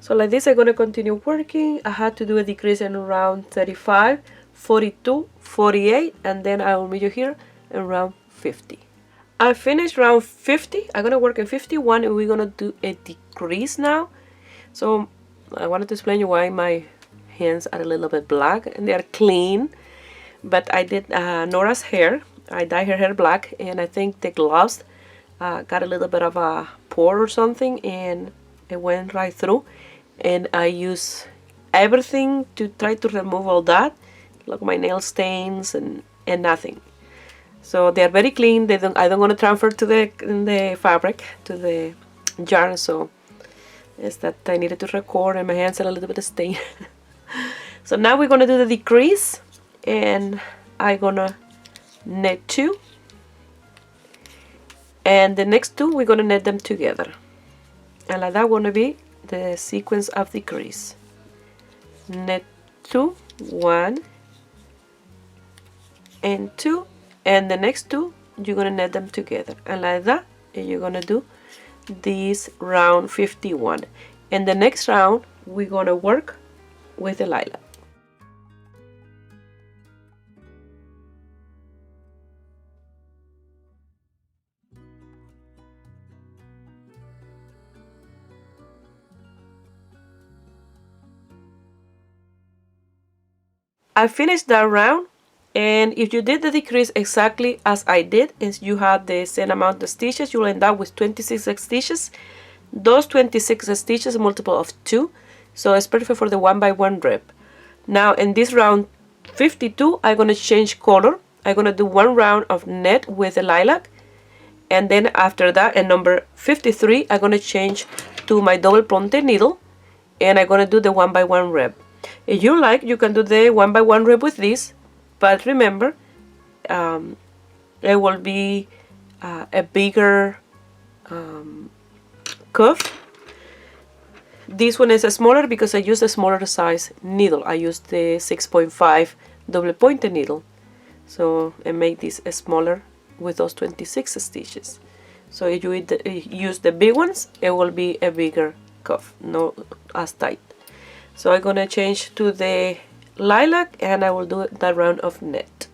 So like this, I'm going to continue working. I had to do a decrease in around 35, 42, 48, and then I will meet you here in round 50. I finished round 50. I'm going to work in 51, and we're going to do a decrease now. So I wanted to explain you why my hands are a little bit black, and they are clean. But I did Nora's hair. I dyed her hair black, and I think the gloves got a little bit of a pore or something, and it went right through. And I use everything to try to remove all that, like my nail stains and nothing. So they are very clean. I don't want to transfer to the fabric, to the yarn. So it's that I needed to record, and my hands are a little bit stained. So now we're gonna do the decrease, and I'm gonna knit 2, and the next 2 we're gonna knit them together, and like that gonna be the sequence of decrease. Knit 2, 1 and 2, and the next 2 you're gonna knit them together, and like that you're gonna do this round 51, and the next round we're gonna work with the lilac. I finished that round, and if you did the decrease exactly as I did, is you have the same amount of stitches, you'll end up with 26 stitches. Those 26 stitches are multiple of 2, so it's perfect for the 1x1 rib. Now in this round 52, I'm going to change color. I'm going to do 1 round of net with the lilac, and then after that, in number 53, I'm going to change to my double ponte needle, and I'm going to do the 1x1 rib. If you like, you can do the 1x1 rib with this, but remember, it will be a bigger cuff. This one is smaller because I use a smaller size needle. I use the 6.5 double pointed needle, so I make this smaller with those 26 stitches. So if you use the big ones, it will be a bigger cuff, not as tight. So I'm gonna change to the lilac, and I will do that round of net.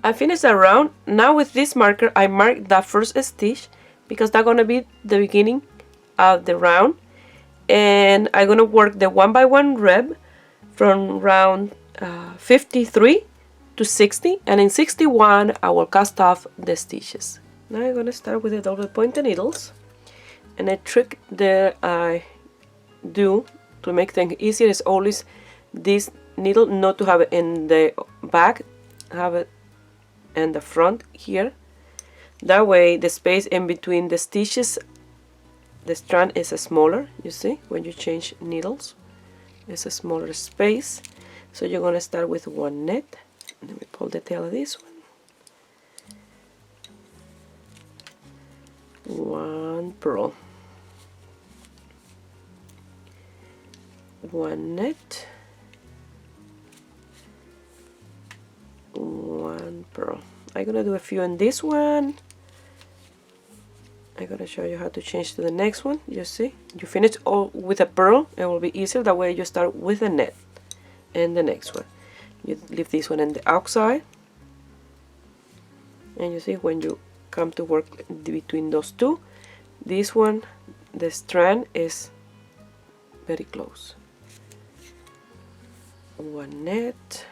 I finished that round. Now with this marker I mark that first stitch because that's gonna be the beginning of the round, and I'm gonna work the 1x1 rib from round 53 to 60, and in 61 I will cast off the stitches. Now I'm gonna start with the double pointed needles, and a trick that I do to make things easier is always this needle not to have it in the back, have it in the front here. That way the space in between the stitches, the strand is smaller. You see, when you change needles, it's a smaller space. So you're gonna start with 1 net. Let me pull the tail of this one. 1 purl, 1 net, 1 purl. I'm gonna do a few in this one. I'm gonna show you how to change to the next one. You see, you finish all with a purl, it will be easier. That way you start with a net, and the next one you leave this one in the outside, and you see when you come to work between those two, this one, the strand is very close. 1 net,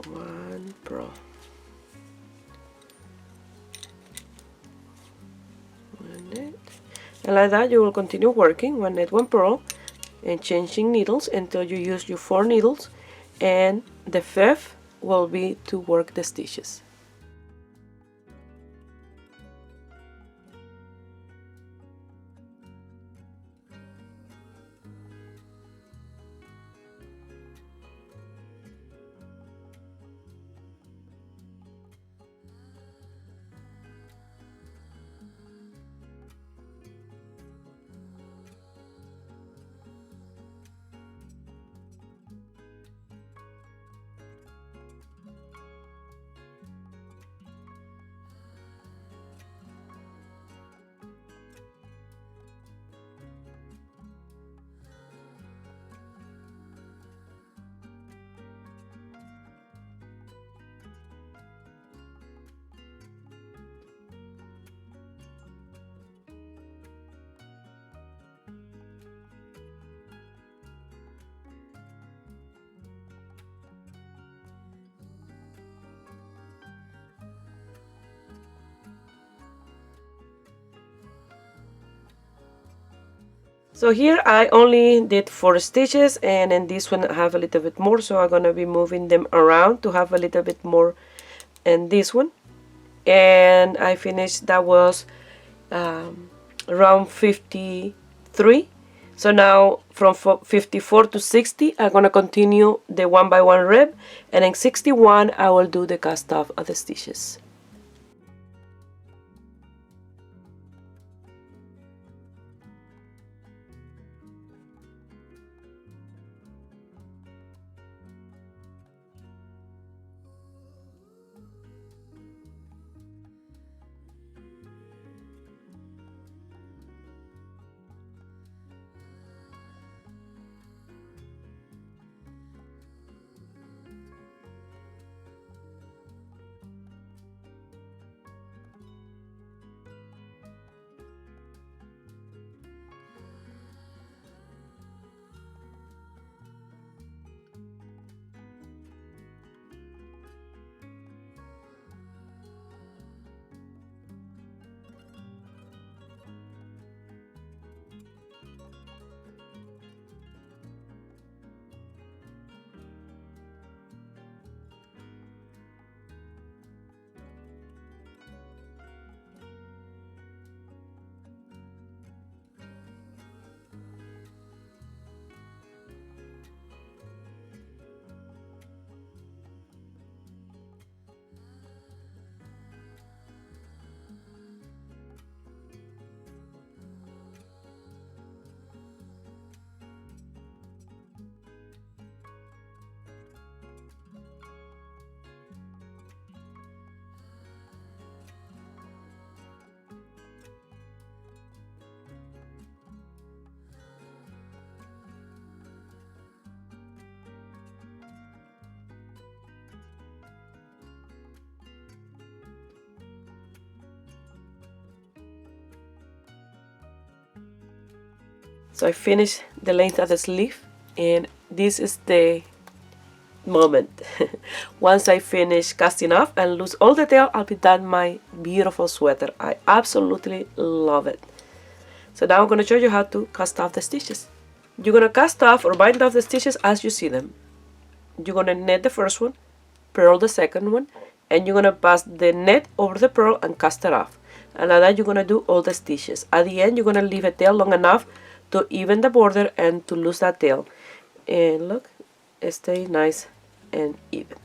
1 purl, 1 net, and like that you will continue working 1 net, 1 purl, and changing needles until you use your 4 needles, and the 5th will be to work the stitches. So here I only did 4 stitches, and in this one I have a little bit more, so I'm gonna be moving them around to have a little bit more in this one. And I finished, that was around 53. So now from 54 to 60 I'm gonna continue the 1 by 1 rib, and in 61 I will do the cast off of the stitches. So I finished the length of the sleeve, and this is the moment. Once I finish casting off and lose all the tail, I'll be done my beautiful sweater. I absolutely love it. So now I'm going to show you how to cast off the stitches. You're going to cast off or bind off the stitches as you see them. You're going to net the first one, purl the second one, and you're going to pass the net over the purl and cast it off. And like that you're going to do all the stitches. At the end you're going to leave a tail long enough to even the border and to lose that tail. And look, stay nice and even.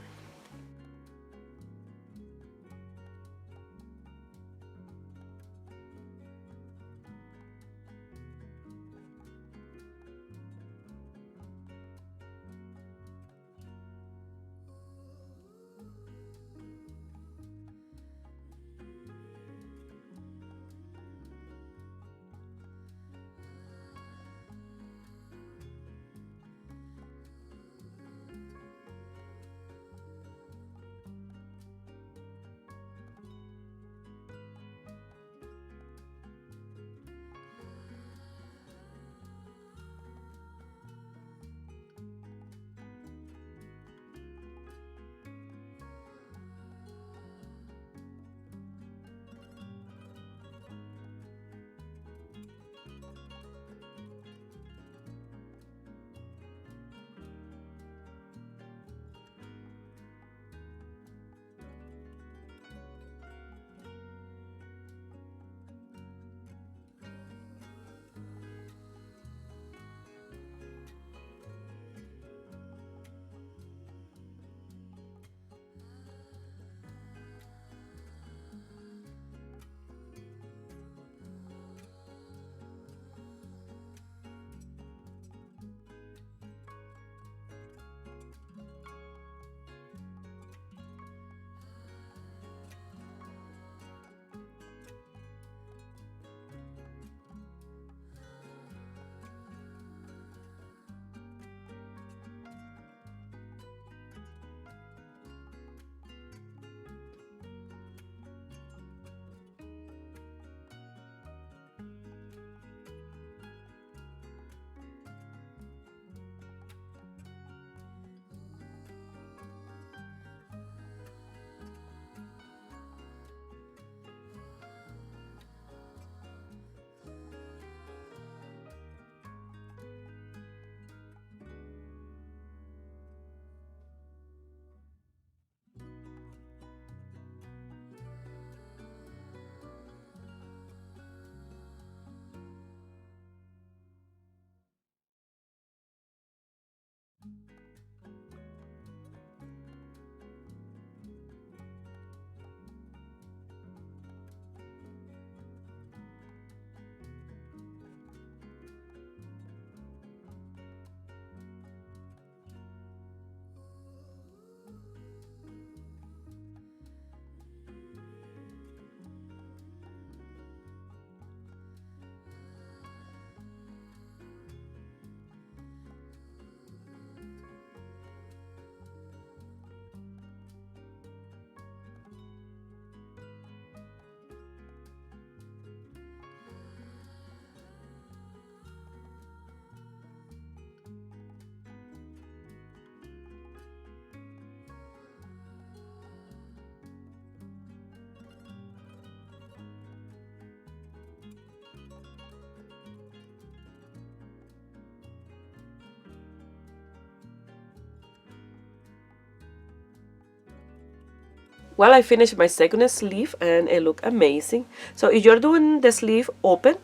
Well, I finished my second sleeve and it looked amazing. So if you're doing the sleeve open,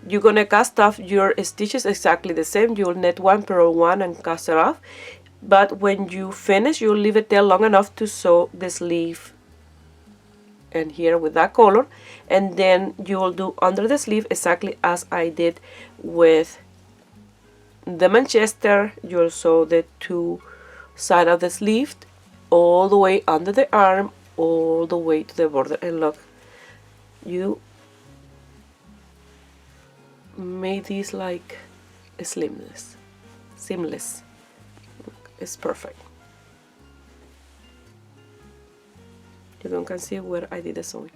you're gonna cast off your stitches exactly the same. You'll knit 1, purl 1 and cast it off. But when you finish, you'll leave it there long enough to sew the sleeve and here with that color, and then you will do under the sleeve exactly as I did with the Manchester. You'll sew the two sides of the sleeve all the way under the arm, all the way to the border, and look, you made this like seamless. Look, it's perfect. You can see where I did the sewing.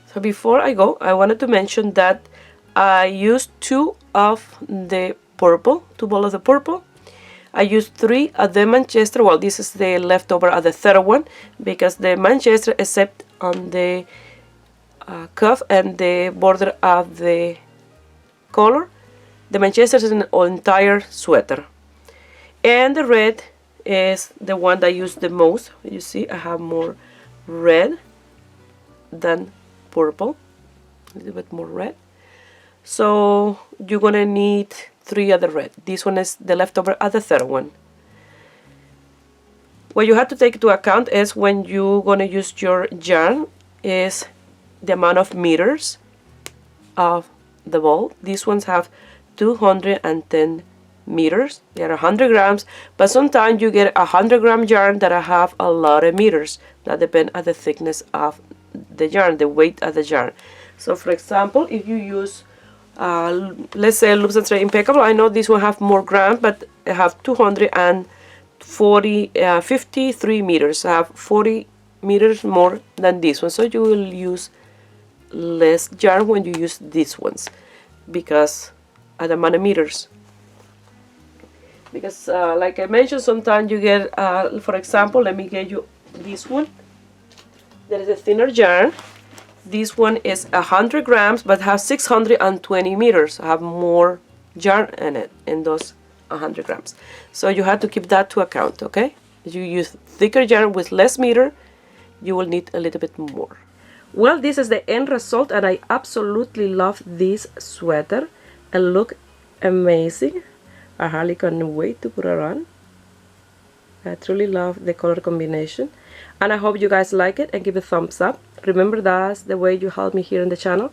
So before I go, I wanted to mention that I used 2 of the purple, 2 balls of the purple. I used 3 of the Manchester. Well, this is the leftover of the third one, because the Manchester, except on the cuff and the border of the collar, the Manchester is an entire sweater. And the red is the one that I use the most. You see, I have more red than purple, a little bit more red. So you're gonna need 3 of the red. This one is the leftover of the third one. What you have to take into account is when you're gonna use your yarn is the amount of meters of the ball. These ones have 210 meters. They are 100 grams, but sometimes you get 100-gram yarn that have a lot of meters. That depends on the thickness of the yarn, the weight of the yarn. So for example, if you use let's say Loops and Thread Impeccable, I know this one have more grams, but I have 53 meters. I have 40 meters more than this one, so you will use less yarn when you use these ones because of the amount of meters. Because like I mentioned, sometimes you get for example, let me get you this one. There is a thinner yarn. This one is 100 grams but has 620 meters. I have more yarn in it, in those 100 grams. So you have to keep that to account, okay? If you use thicker yarn with less meter, you will need a little bit more. Well, this is the end result, and I absolutely love this sweater. It looks amazing. I hardly can't wait to put it on. I truly love the color combination, and I hope you guys like it and give a thumbs up. Remember, that's the way you help me here on the channel.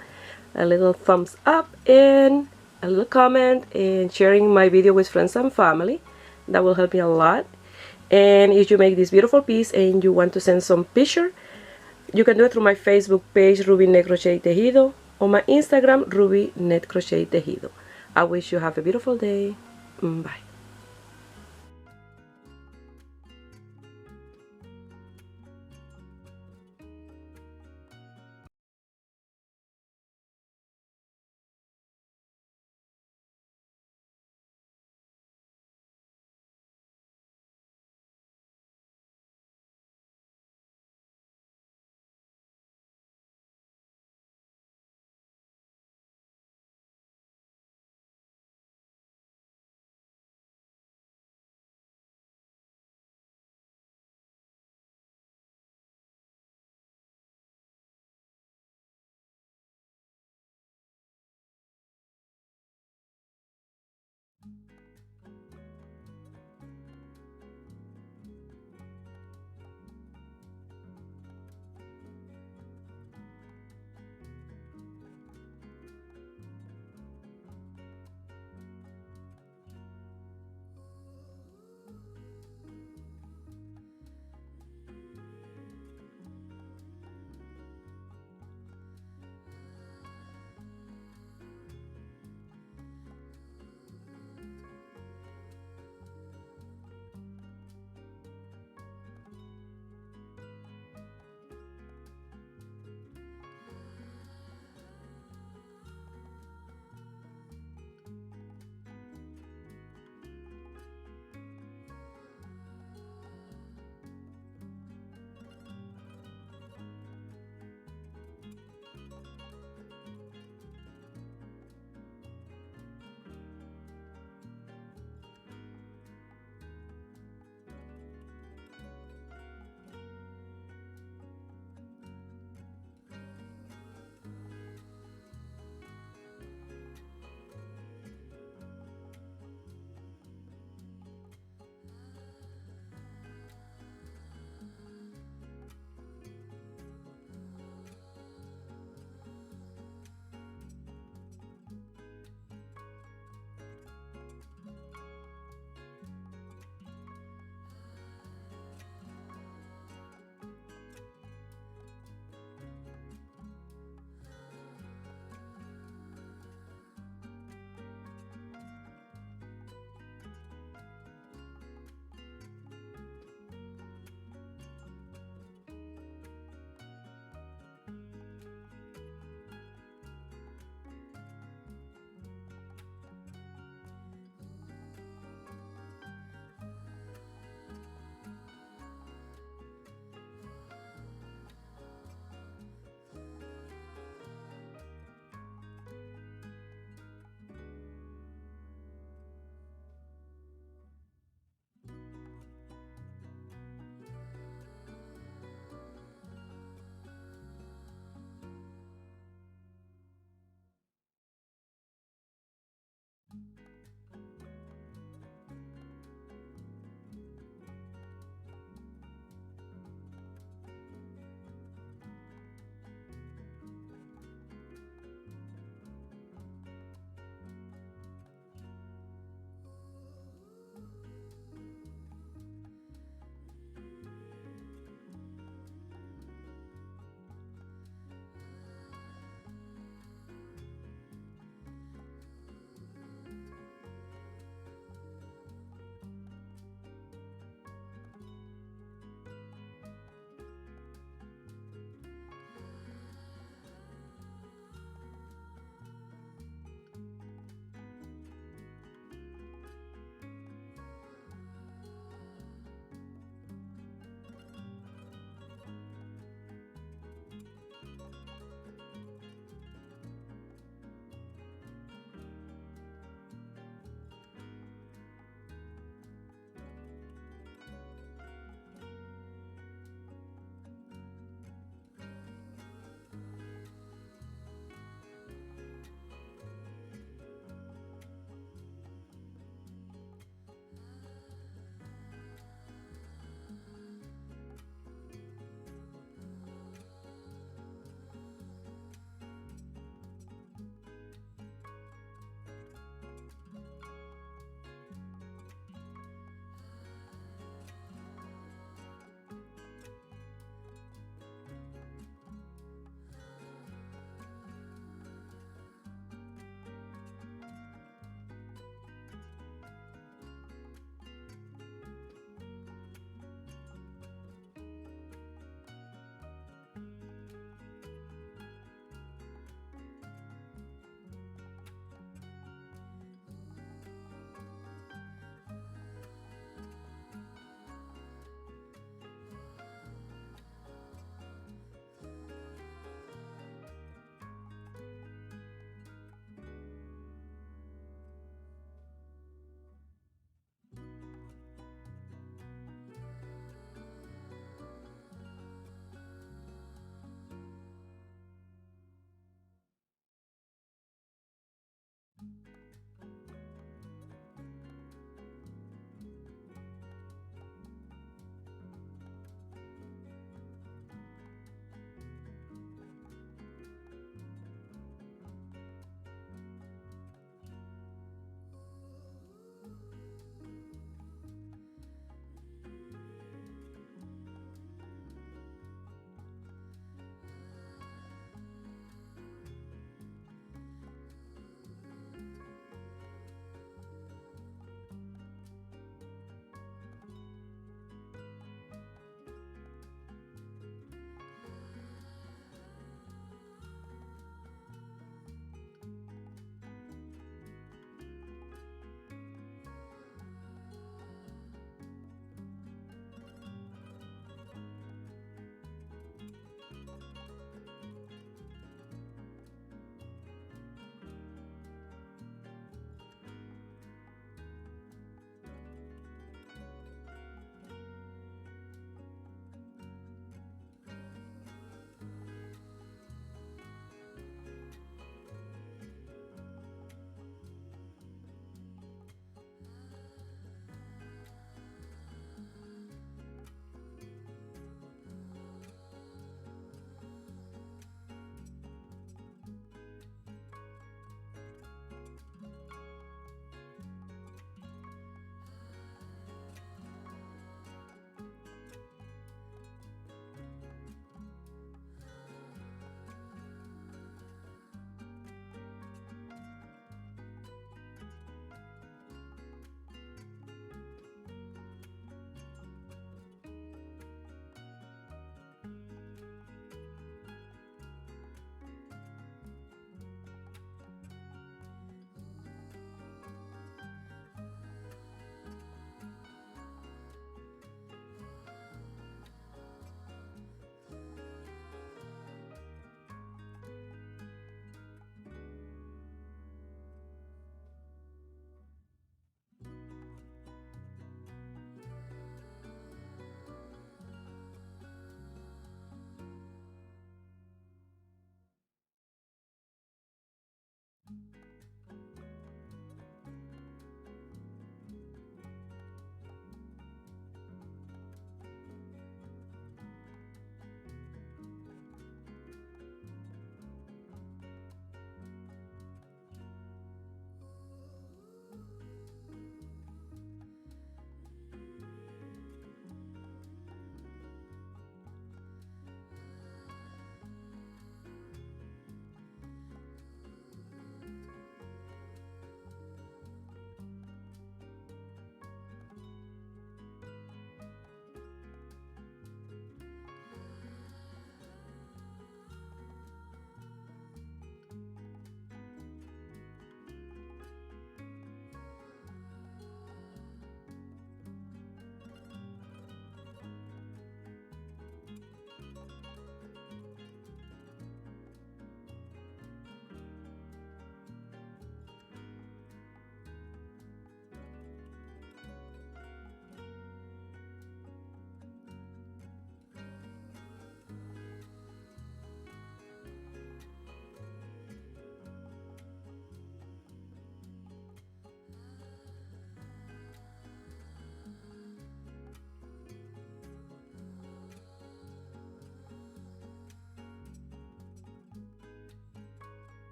A little thumbs up and a little comment and sharing my video with friends and family. That will help me a lot. And if you make this beautiful piece and you want to send some picture, you can do it through my Facebook page, Ruby Net Crochet Tejido, or my Instagram, Ruby Net Crochet Tejido. I wish you have a beautiful day. Bye.